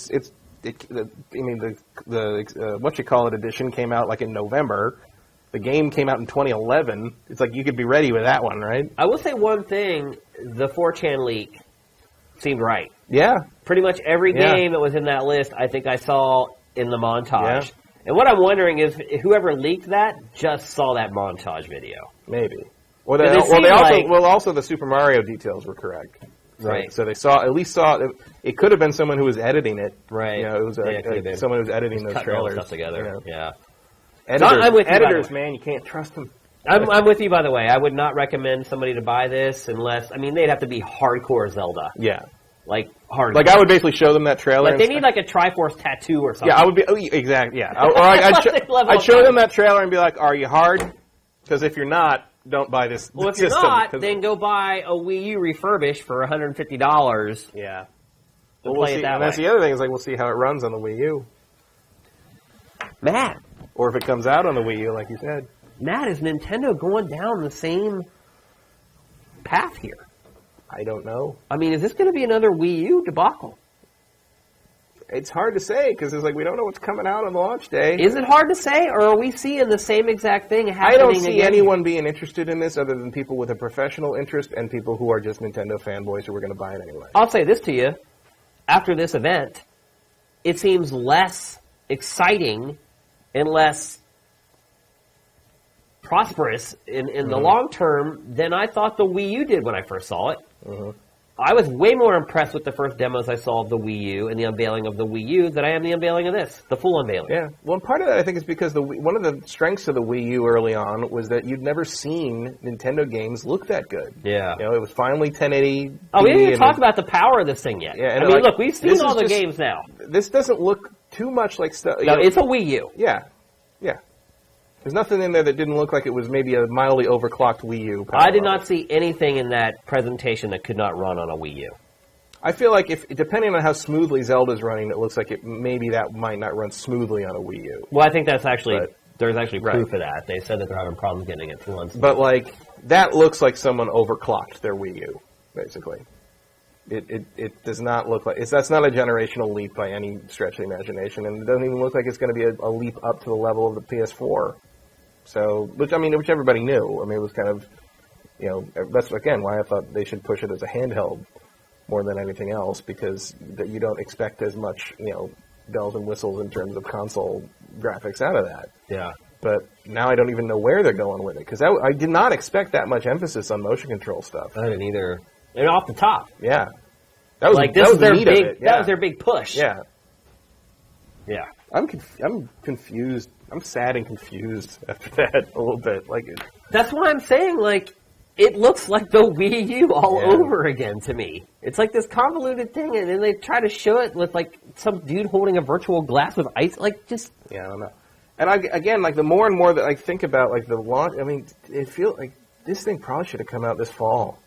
what you call it edition came out like in November. The game came out in 2011. It's like you could be ready with that one, right?
I will say one thing: the 4chan leak seemed right.
Yeah,
pretty much every game that was in that list, I think I saw in the montage. Yeah. And what I'm wondering is, whoever leaked that just saw that montage video.
Maybe. Also the Super Mario details were correct.
Right.
So they at least saw it could have been someone who was editing it.
Right.
It was someone who was editing those trailers.
All the stuff together. Yeah.
Editors, man, you can't trust them.
I'm with you, by the way. I would not recommend somebody to buy this unless, they'd have to be hardcore Zelda.
Yeah.
Like, hardcore.
Like, I would basically show them that trailer.
Like, they need, like, a Triforce tattoo or something.
Yeah, I would be, exactly, yeah. Or I'd show them that trailer and be like, are you hard? Because if you're not, don't buy this system.
Well, if you're not, then go buy a Wii U refurbished for $150.
Yeah.
We'll see.
And that's the other thing, is like, we'll see how it runs on the Wii U.
Matt.
Or if it comes out on the Wii U, like you said.
Matt, is Nintendo going down the same path here?
I don't know.
Is this going to be another Wii U debacle?
It's hard to say, because it's like we don't know what's coming out on launch day.
Is it hard to say, or are we seeing the same exact thing happening
I don't see
again?
anyone being interested in this other than people with a professional interest and people who are just Nintendo fanboys who are going to buy it anyway.
I'll say this to you. After this event, it seems less exciting and less prosperous in the long term than I thought the Wii U did when I first saw it. I was way more impressed with the first demos I saw of the Wii U and the unveiling of the Wii U than I am the unveiling of this, the full unveiling.
Yeah. Well, part of that, I think, is because one of the strengths of the Wii U early on was that you'd never seen Nintendo games look that good.
Yeah.
You know, it was finally 1080.
Oh, we didn't even talk about the power of this thing yet.
Yeah,
I mean, look, we've seen all the games now.
This doesn't look too much like stuff.
No, it's a Wii U.
Yeah. Yeah. There's nothing in there that didn't look like it was maybe a mildly overclocked Wii U.
I did not see anything in that presentation that could not run on a Wii U.
I feel like depending on how smoothly Zelda's running, it looks like maybe that might not run smoothly on a Wii U.
Well, I think there's actually proof of that. They said that they're having problems getting it to run.
But like that looks like someone overclocked their Wii U, basically. It does not look like that's not a generational leap by any stretch of the imagination, and it doesn't even look like it's going to be a leap up to the level of the PS4. So, which everybody knew. I mean, it was kind of, that's again why I thought they should push it as a handheld more than anything else, because you don't expect as much, bells and whistles in terms of console graphics out of that.
Yeah.
But now I don't even know where they're going with it, because I did not expect that much emphasis on motion control stuff.
I didn't either. And off the top.
Yeah. That was
like
that was
their
the meat
big.
of it. Yeah.
That was their big push.
Yeah.
Yeah.
I'm confused. I'm sad and confused after that a little bit. Like
that's why I'm saying, like, it looks like the Wii U all over again to me. It's like this convoluted thing, and then they try to show it with like some dude holding a virtual glass with ice. Like, just
I don't know. And again, like the more and more that I think about like the launch, I mean, it feels like this thing probably should have come out this fall.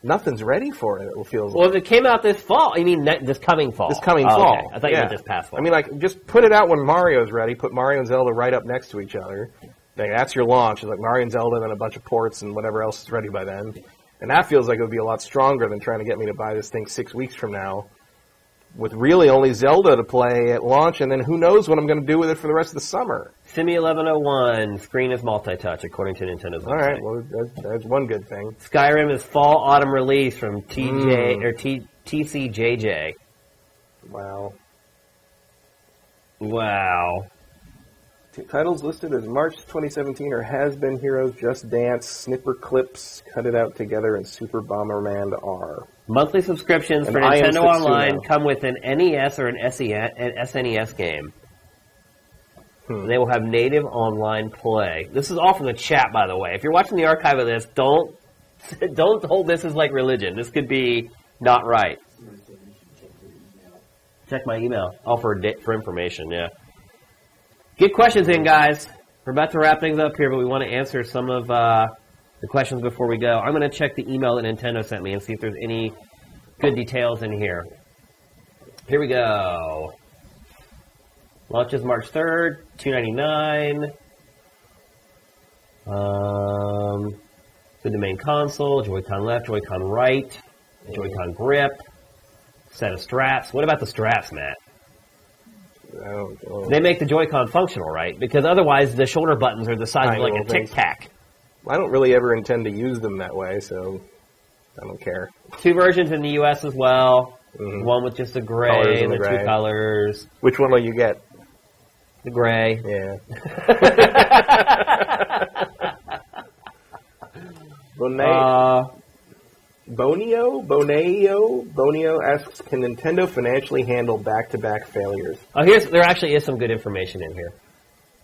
Nothing's ready for it. It feels.
Well, if it came out this fall, you mean this coming fall?
This coming fall.
Okay. I thought you meant this past fall.
I mean, like, just put it out when Mario's ready. Put Mario and Zelda right up next to each other. Like, that's your launch. It's like Mario and Zelda, and then a bunch of ports and whatever else is ready by then. And that feels like it would be a lot stronger than trying to get me to buy this thing 6 weeks from now, with really only Zelda to play at launch, and then who knows what I'm going to do with it for the rest of the summer.
Simi 1101, screen is multi-touch, according to Nintendo's website.
All right, well, that's one good thing.
Skyrim is fall-autumn release from TCJJ.
Wow.
Wow.
Titles listed as March 2017 are Has-Been Heroes, Just Dance, Snipper Clips, Cut It Out Together, and Super Bomberman R.
Monthly subscriptions for Nintendo Online come with an NES or an SNES game. They will have native online play. This is all from the chat, by the way. If you're watching the archive of this, don't hold this as like religion. This could be not right. Check my email. Oh, for information, yeah. Get questions in, guys. We're about to wrap things up here, but we want to answer some of the questions before we go. I'm going to check the email that Nintendo sent me and see if there's any good details in here. Here we go. Launches March 3rd, $299. The main console, Joy-Con left, Joy-Con right, Joy-Con grip, set of straps. What about the straps, Matt? They make the Joy-Con functional, right? Because otherwise the shoulder buttons are the size of like a Tic-Tac.
I don't really ever intend to use them that way, so I don't care. 2
versions in the U.S. as well. Mm-hmm. One with just the gray and the 2 colors.
Which one will you get?
The gray.
Yeah. Bonio asks, can Nintendo financially handle back-to-back failures?
Oh, there actually is some good information in here.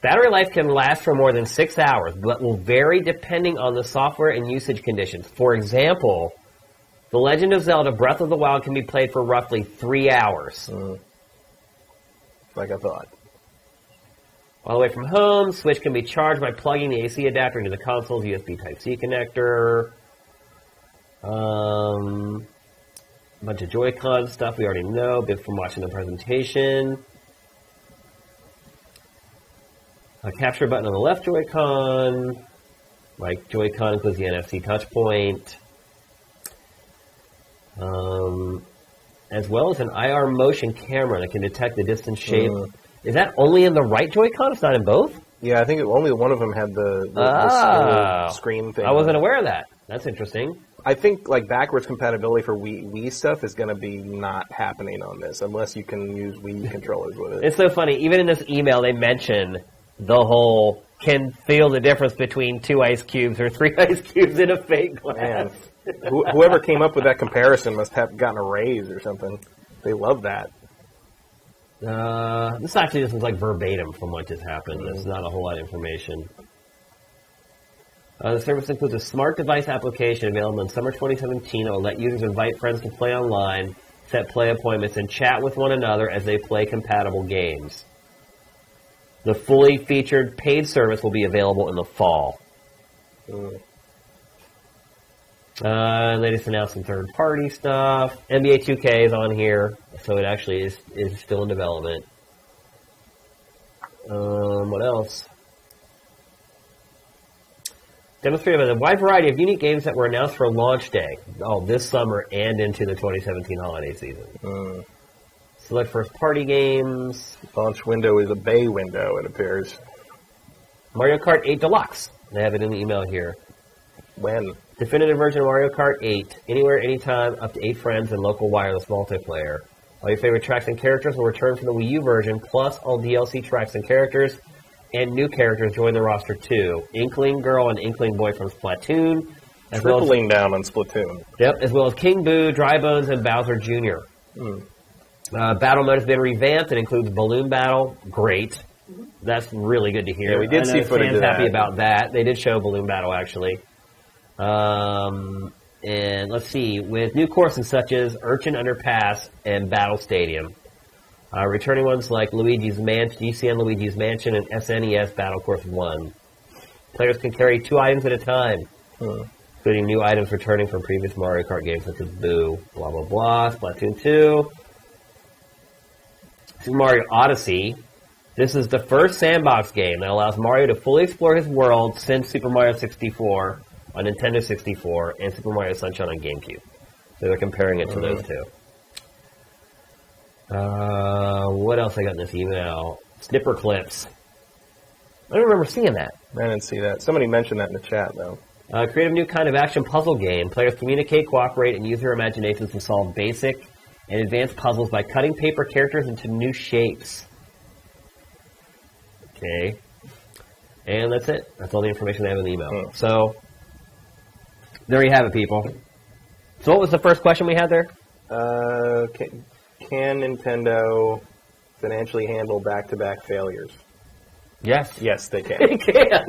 Battery life can last for more than 6 hours, but will vary depending on the software and usage conditions. For example, The Legend of Zelda Breath of the Wild can be played for roughly 3 hours.
Like I thought.
All the way from home, Switch can be charged by plugging the AC adapter into the console's USB Type-C connector. A bunch of Joy-Con stuff we already know, bit from watching the presentation. A capture button on the left Joy-Con. Like Joy-Con includes the NFC touch point. As well as an IR motion camera that can detect the distance shape. Is that only in the right Joy-Con? It's not in both?
Yeah, I think only one of them had the screen thing.
I wasn't aware of that. That's interesting.
I think like backwards compatibility for Wii stuff is going to be not happening on this unless you can use Wii controllers with it.
It's so funny. Even in this email, they mention the whole can feel the difference between 2 ice cubes or 3 ice cubes in a fake glass.
Man, Whoever came up with that comparison must have gotten a raise or something. They love that.
This actually isn't like verbatim from what just happened. There's not a whole lot of information. The service includes a smart device application available in summer 2017 that will let users invite friends to play online, set play appointments, and chat with one another as they play compatible games. The fully featured paid service will be available in the fall. They just announced some third-party stuff. NBA 2K is on here, so it actually is still in development. What else? Demonstrated a wide variety of unique games that were announced for launch day. This summer and into the 2017 holiday season. Select first-party games.
Launch window is a bay window, it appears.
Mario Kart 8 Deluxe. They have it in the email here.
When?
Definitive version of Mario Kart 8. Anywhere, anytime, up to 8 friends and local wireless multiplayer. All your favorite tracks and characters will return from the Wii U version, plus all DLC tracks and characters, and new characters join the roster too. Inkling Girl and Inkling Boy from Splatoon.
Tripling down on Splatoon.
Yep, as well as King Boo, Dry Bones, and Bowser Jr. Battle mode has been revamped. It includes Balloon Battle. Great. That's really good to hear.
Yeah, we did see footage of that.
Happy about that. They did show Balloon Battle, actually. And let's see, with new courses such as Urchin Underpass and Battle Stadium. Returning ones like GCN Luigi's Mansion and SNES Battle Course 1. Players can carry 2 items at a time, including new items returning from previous Mario Kart games such as Boo, blah, blah, blah, Splatoon 2. Super Mario Odyssey. This is the first sandbox game that allows Mario to fully explore his world since Super Mario 64 on Nintendo 64 and Super Mario Sunshine on GameCube. So they're comparing it to those two. What else I got in this email? Snipper clips. I don't remember seeing that.
I didn't see that. Somebody mentioned that in the chat, though.
Create a new kind of action puzzle game. Players communicate, cooperate, and use their imaginations to solve basic and advanced puzzles by cutting paper characters into new shapes. Okay. And that's it. That's all the information I have in the email. So, there you have it, people. So what was the first question we had there?
Can Nintendo financially handle back-to-back failures?
Yes.
Yes, they can.
They can.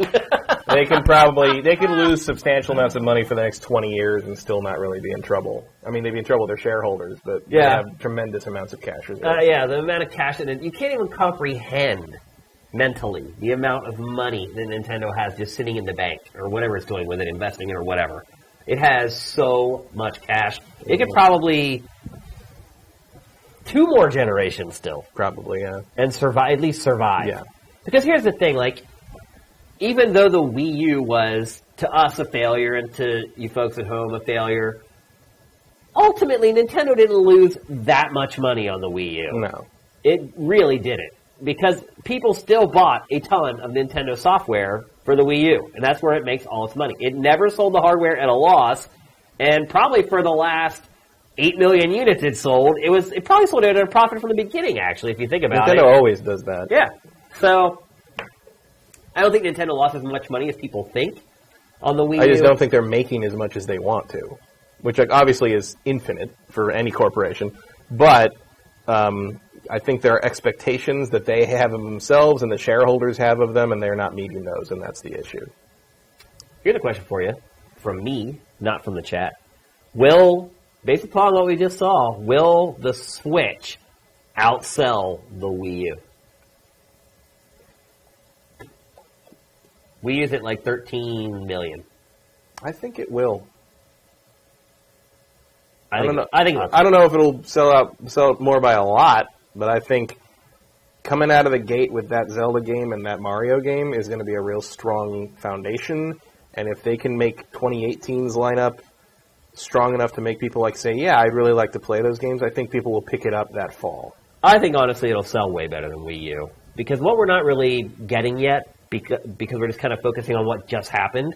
They could lose substantial amounts of money for the next 20 years and still not really be in trouble. I mean, they'd be in trouble with their shareholders, but they have tremendous amounts of cash reserves.
The amount of cash that you can't even comprehend mentally the amount of money that Nintendo has just sitting in the bank or whatever it's doing with it, investing in or whatever. It has so much cash. It could probably 2 more generations still.
Probably, yeah.
And at least survive.
Yeah.
Because here's the thing, even though the Wii U was, to us, a failure, and to you folks at home, a failure, ultimately, Nintendo didn't lose that much money on the Wii U.
No.
It really didn't. Because people still bought a ton of Nintendo software for the Wii U, and that's where it makes all its money. It never sold the hardware at a loss, and probably for the last 8 million units it sold, it probably sold it at a profit from the beginning, actually, if you think about it.
Nintendo always does that.
Yeah. So, I don't think Nintendo lost as much money as people think on the Wii U.
I just don't think they're making as much as they want to, which obviously is infinite for any corporation. But I think there are expectations that they have of themselves and the shareholders have of them, and they're not meeting those, and that's the issue.
Here's a question for you, from me, not from the chat. Based upon what we just saw, will the Switch outsell the Wii U? We use it like 13 million.
I think it will.
I don't know
if it'll sell more by a lot, but I think coming out of the gate with that Zelda game and that Mario game is going to be a real strong foundation. And if they can make 2018's lineup strong enough to make people say, yeah, I'd really like to play those games, I think people will pick it up that fall.
I think, honestly, it'll sell way better than Wii U. Because what we're not really getting yet, because we're just kind of focusing on what just happened,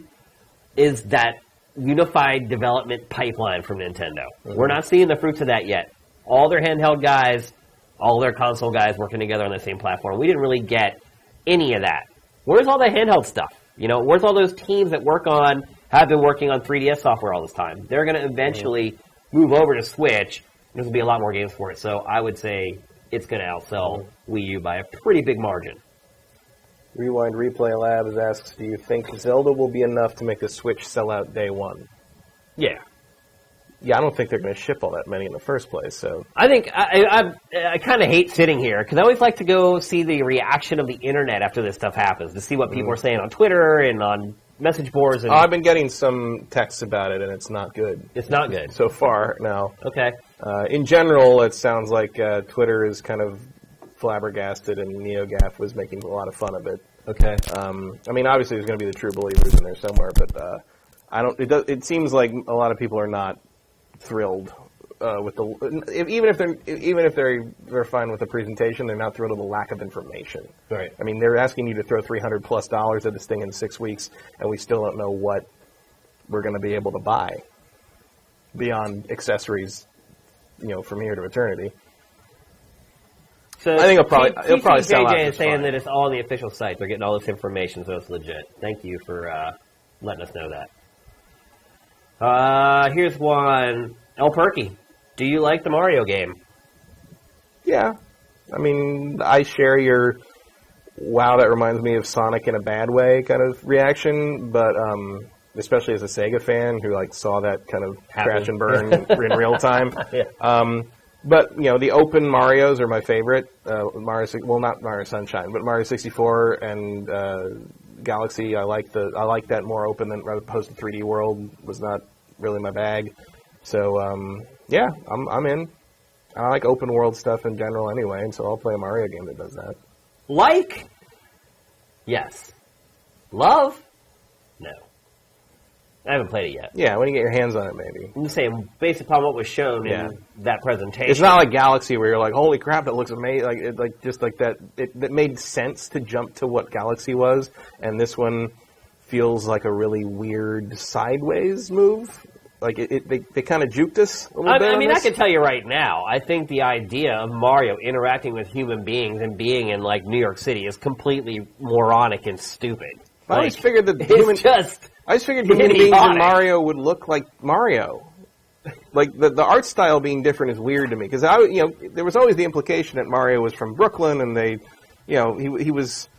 is that unified development pipeline from Nintendo. Mm-hmm. We're not seeing the fruits of that yet. All their handheld guys, all their console guys working together on the same platform. We didn't really get any of that. Where's all the handheld stuff? Where's all those teams that work on have been working on 3DS software all this time. They're going to eventually move over to Switch. There's going to be a lot more games for it. So I would say it's going to outsell Wii U by a pretty big margin.
Rewind Replay Labs asks, do you think Zelda will be enough to make the Switch sell out day one?
Yeah.
Yeah, I don't think they're going to ship all that many in the first place. So
I think I kind of hate sitting here because I always like to go see the reaction of the internet after this stuff happens, to see what people are saying on Twitter and on message boards. And
I've been getting some texts about it, and it's not good.
It's not good.
So far, no.
Okay.
In general, it sounds like Twitter is kind of flabbergasted, and NeoGAF was making a lot of fun of it.
Okay.
I mean, obviously, there's going to be the true believers in there somewhere, but I don't. It seems like a lot of people are not thrilled with the even if they're fine with the presentation, they're not thrilled with the lack of information.
Right.
I mean, they're asking you to throw $300+ at this thing in 6 weeks, and we still don't know what we're going to be able to buy beyond accessories, from here to eternity.
So
I think it'll probably sell out.
JJ is
just
saying
fine.
that it's all the official sites. They're getting all this information, so it's legit. Thank you for letting us know that. Here's one. El Perky, do you like the Mario game?
Yeah. I mean, I share your wow, that reminds me of Sonic in a bad way kind of reaction, but especially as a Sega fan who saw that kind of crash and burn in real time.
Yeah.
But, the open Marios are my favorite. Not Mario Sunshine, but Mario 64 and Galaxy. I like that more open than opposed to 3D World was not really my bag. So, yeah, I'm in. I like open world stuff in general anyway, and so I'll play a Mario game that does that.
Like? Yes. Love? No. I haven't played it yet.
Yeah, when you get your hands on it, maybe.
I'm just saying, based upon what was shown in that presentation.
It's not like Galaxy where you're like, holy crap, that looks amazing. That made sense to jump to what Galaxy was, and this one feels like a really weird sideways move. Like, they kind of juked us a little bit.
I mean,
I
can tell you right now, I think the idea of Mario interacting with human beings and being in, New York City is completely moronic and stupid.
I just figured that human beings in Mario would look like Mario. Like, the art style being different is weird to me. Because, there was always the implication that Mario was from Brooklyn, and he was,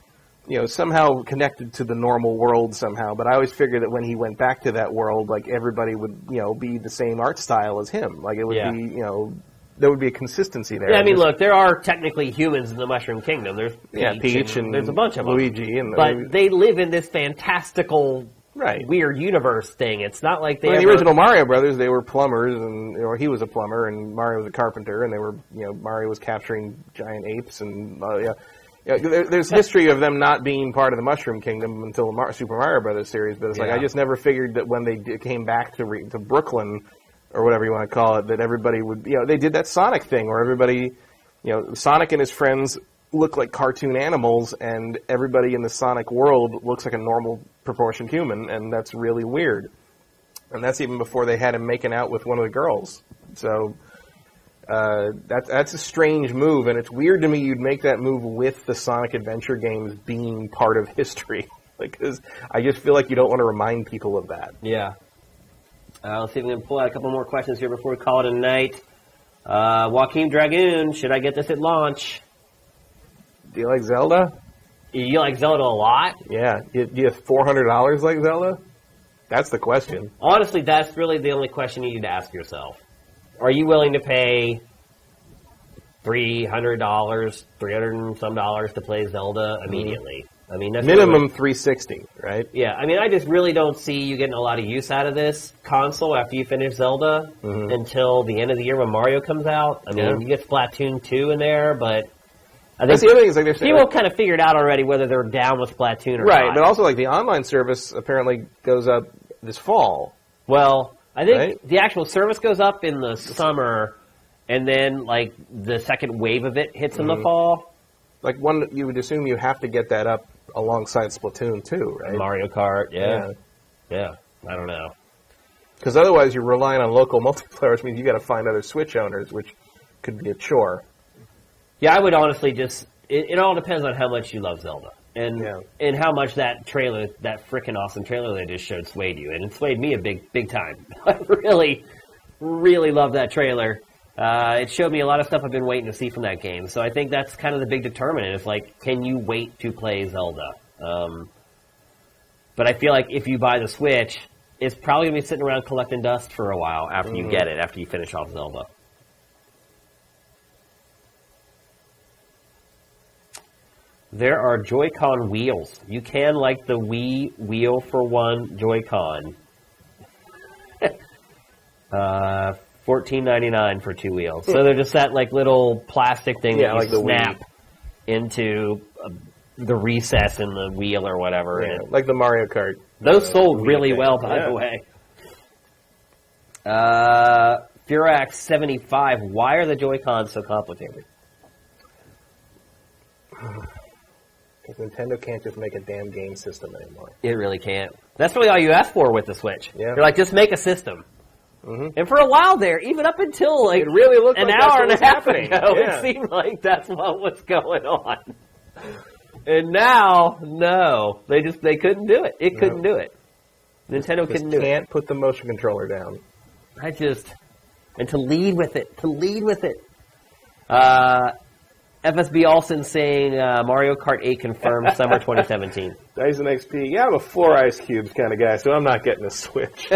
somehow connected to the normal world somehow. But I always figured that when he went back to that world, everybody would, be the same art style as him. Like, it would be, there would be a consistency there.
Yeah, I mean, look, there are technically humans in the Mushroom Kingdom. There's
Peach and
there's a bunch of
Luigi
them. But they live in this fantastical, weird universe thing. It's not like they.
In the original Mario Brothers, they were plumbers, or he was a plumber, and Mario was a carpenter, and they were, Mario was capturing giant apes, and there's history of them not being part of the Mushroom Kingdom until the Super Mario Brothers series. But it's I just never figured that when they came back to Brooklyn, or whatever you want to call it, that everybody would, they did that Sonic thing where everybody, Sonic and his friends look like cartoon animals, and everybody in the Sonic world looks like a normal proportioned human, and that's really weird. And that's even before they had him making out with one of the girls. So that's a strange move, and it's weird to me you'd make that move with the Sonic Adventure games being part of history, because I just feel like you don't want to remind people of that.
Yeah. Let's see if we can pull out a couple more questions here before we call it a night. Joaquin Dragoon, should I get this at launch?
Do you like Zelda?
You like Zelda a lot?
Yeah. Do you have $400 like Zelda? That's the question.
Honestly, that's really the only question you need to ask yourself. Are you willing to pay $300, $300 and some dollars to play Zelda immediately? I mean, that's
minimum $360, right?
Yeah, I mean, I just really don't see you getting a lot of use out of this console after you finish Zelda until the end of the year when Mario comes out. I mean, you get Splatoon 2 in there, but I think
the other thing is
people kind of figured out already whether they're down with Splatoon or not.
Right, but also the online service apparently goes up this fall.
Well, I think the actual service goes up in the summer, and then the second wave of it hits in the fall.
You would assume you have to get that up alongside Splatoon 2, right?
Mario Kart, yeah. I don't know.
Because otherwise you're relying on local multiplayer, which means you got to find other Switch owners, which could be a chore.
Yeah, I would honestly it all depends on how much you love Zelda. and how much that trailer, that freaking awesome trailer they just showed, swayed you, and it swayed me a big time. I really, really love that trailer. It showed me a lot of stuff I've been waiting to see from that game. So I think that's kind of the big determinant. Is like, can you wait to play Zelda? But I feel like if you buy the Switch, it's probably going to be sitting around collecting dust for a while after you get it, after you finish off Zelda. There are Joy-Con wheels. You can, like the Wii wheel for one Joy-Con. $14.99 for 2 wheels. So they're just that like little plastic thing that you like snap into the recess in the wheel or whatever.
Yeah, like the Mario Kart.
Those sold really well, by the way. Furax 75. Why are the Joy-Cons so complicated?
Because Nintendo can't just make a damn game system anymore.
It really can't. That's really all you ask for with the Switch.
Yeah.
You're like, just make a system. And for a while there, even up until like
it really looked
an
like
hour and a half
happening.
ago, it seemed like that's what was going on. And now, no, they couldn't do it. It couldn't do it. Nintendo couldn't do it.
Can't put the motion controller down.
And to lead with it. FSB Olsen saying Mario Kart 8 confirmed summer 2017.
Dyson XP, I'm a 4 ice cubes kind of guy, so I'm not getting a Switch.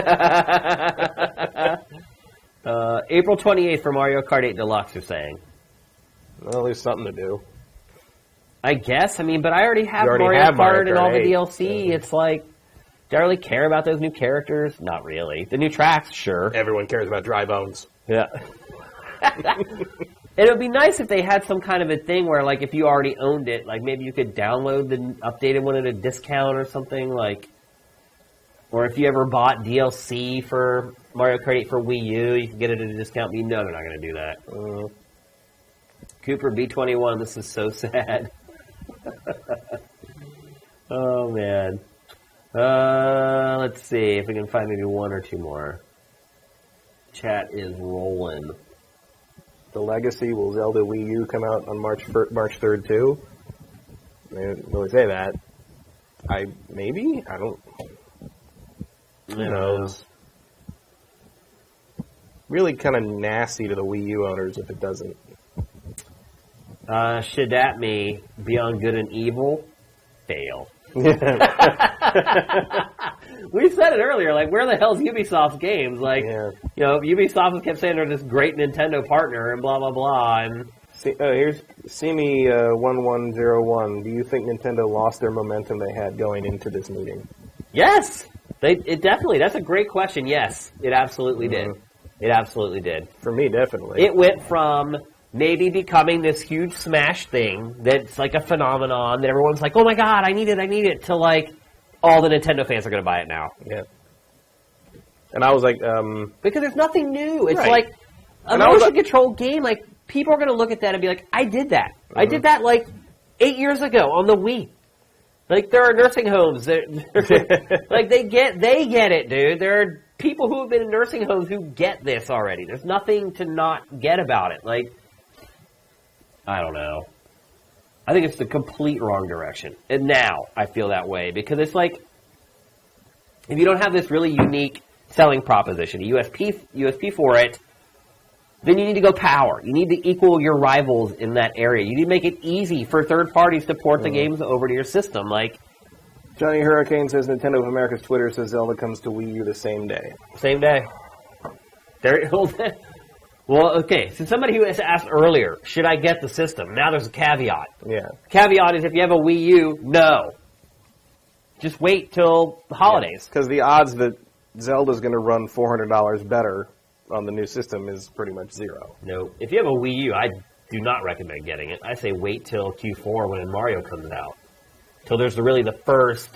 April 28th for Mario Kart 8 Deluxe, you're saying.
Well, there's something to do.
I guess. I mean, but I already have Mario Kart and all the DLC.
Yeah.
It's like, do I really care about those new characters? Not really. The new tracks, sure.
Everyone cares about Dry Bones.
Yeah. It would be nice if they had some kind of a thing where, like, if you already owned it, like, maybe you could download the updated one at a discount or something, like, or if you ever bought DLC for Mario Kart 8 for Wii U, you can get it at a discount. But no, they're not going to do that. Cooper B21, this is so sad. Oh, man. Let's see if we can find maybe one or two more. Chat is rolling.
The Legacy, will Zelda Wii U come out on March 3rd too? They didn't really say that. Maybe? I don't... Who knows? Really kind of nasty to the Wii U owners if it doesn't.
Shidatme, Beyond Good and Evil, fail. We said it earlier, like, where the hell's Ubisoft's games? Like, you know, Ubisoft kept saying they're this great Nintendo partner and blah, blah, blah. And
here's Simi1101. Do you think Nintendo lost their momentum they had going into this meeting?
Yes! It definitely, that's a great question. Yes, it absolutely did. It absolutely did.
For me, definitely.
It went from maybe becoming this huge Smash thing that's like a phenomenon that everyone's like, oh my god, I need it, to like, all the Nintendo fans are going to buy it now.
Yeah. And I was like,
because there's nothing new. It's
right.
like a motion control game. Like, people are going to look at that and be like, I did that. I did that like 8 years ago on the Wii. Like, there are nursing homes that, like, they get it, dude. There are people who have been in nursing homes who get this already. There's nothing to not get about it. Like, I don't know. I think it's the complete wrong direction. And now I feel that way because it's like, if you don't have this really unique selling proposition, a USP for it, then you need to go power. You need to equal your rivals in that area. You need to make it easy for third parties to port the games over to your system. Like,
Johnny Hurricane says Nintendo of America's Twitter says Zelda comes to Wii U the same day.
Same day. Well, okay, so somebody who has asked earlier, should I get the system? Now there's a caveat.
Yeah.
Caveat is if you have a Wii U, no. Just wait till the holidays.
Because the odds that Zelda's going to run $400 better on the new system is pretty much zero.
No. If you have a Wii U, I do not recommend getting it. I say wait till Q4 when Mario comes out. Till there's really the first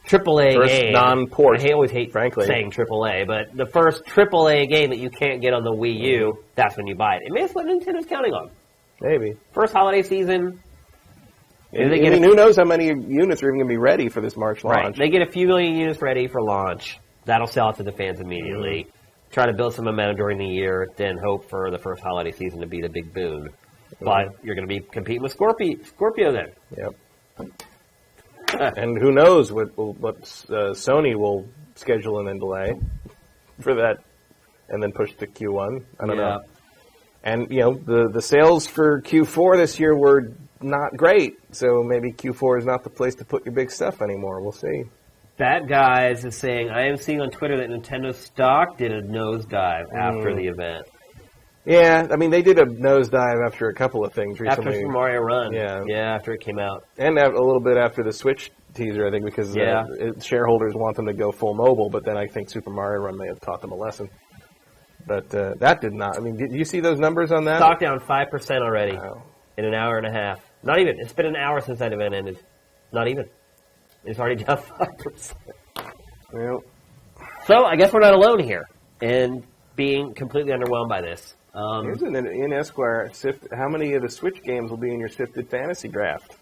AAA game.
Non-port.
I always hate
frankly
saying AAA, but the first AAA game that you can't get on the Wii U, that's when you buy it. And maybe that's what Nintendo's counting on.
Maybe.
First holiday season.
Who knows how many units are even going to be ready for this March launch.
Right. They get a few million units ready for launch. That'll sell it to the fans immediately. Try to build some momentum during the year, then hope for the first holiday season to be the big boon. But you're going to be competing with Scorpio then.
Yep. And who knows what Sony will schedule and then delay for that, and then push to Q1. I don't know. And the sales for Q4 this year were not great, so maybe Q4 is not the place to put your big stuff anymore. We'll see.
That Guys is saying, I am seeing on Twitter that Nintendo stock did a nosedive after the event.
Yeah, I mean, they did a nosedive after a couple of things recently.
After Super Mario Run.
Yeah,
after it came out.
And a little bit after the Switch teaser, I think, because shareholders want them to go full mobile, but then I think Super Mario Run may have taught them a lesson. But that did not. I mean, did you see those numbers on that?
Stock down 5% already in an hour and a half. Not even. It's been an hour since that event ended. Not even. It's already down 5%.
Well,
so I guess we're not alone here in being completely underwhelmed by this.
Here's in Esquire, how many of the Switch games will be in your Sifted Fantasy Draft?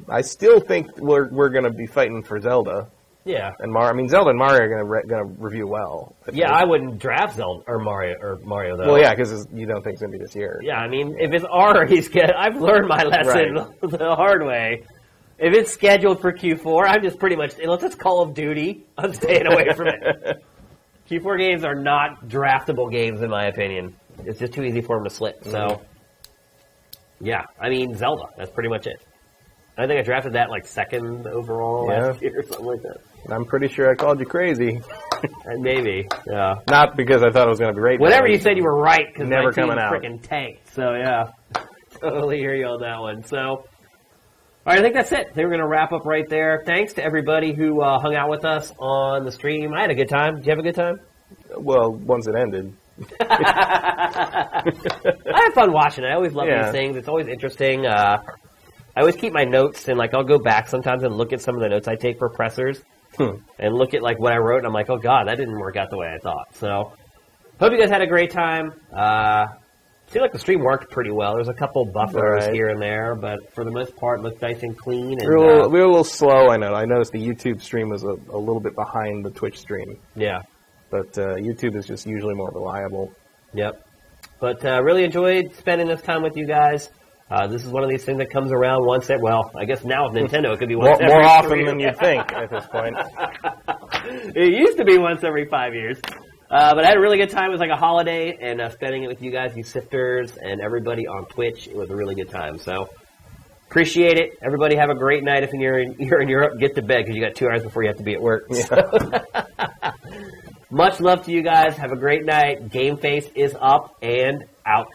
I still think we're going to be fighting for Zelda.
Yeah.
And Mario. I mean, Zelda and Mario are going to review well.
I wouldn't draft Zelda or Mario though.
Well, yeah, because you don't think it's going to be this year.
Yeah, I mean, if it's already scheduled, I've learned my lesson the hard way. If it's scheduled for Q4, I'm just pretty much, unless it's Call of Duty, I'm staying away from it. Q4 games are not draftable games, in my opinion. It's just too easy for them to slip. So, yeah, I mean, Zelda. That's pretty much it. I think I drafted that like second overall last year or something like that.
I'm pretty sure I called you crazy.
Maybe, yeah.
Not because I thought it was going to be right.
Whatever you said, you were right because
never
my team
coming out.
Freaking tanked. So yeah, totally hear you on that one. So, all right, I think that's it. They were going to wrap up right there. Thanks to everybody who hung out with us on the stream. I had a good time. Did you have a good time?
Well, once it ended.
I had fun watching it. I always love these things. It's always interesting. I always keep my notes, and like I'll go back sometimes and look at some of the notes I take for pressers, and look at like what I wrote, and I'm like, oh god, that didn't work out the way I thought. So, hope you guys had a great time. Seemed like the stream worked pretty well. There's a couple buffers here and there, but for the most part, it looked nice and clean. And,
we were a little slow. I know. I noticed the YouTube stream was a little bit behind the Twitch stream.
Yeah,
but YouTube is just usually more reliable.
Yep. But really enjoyed spending this time with you guys. This is one of these things that comes around once at, I guess now with Nintendo, it could be once every
more often than you think at this point.
It used to be once every 5 years. But I had a really good time. It was like a holiday, and spending it with you guys, you sifters, and everybody on Twitch. It was a really good time. So appreciate it. Everybody have a great night. If you're in Europe, get to bed because you got 2 hours before you have to be at work. Yeah. So. Much love to you guys. Have a great night. Game Face is up and out.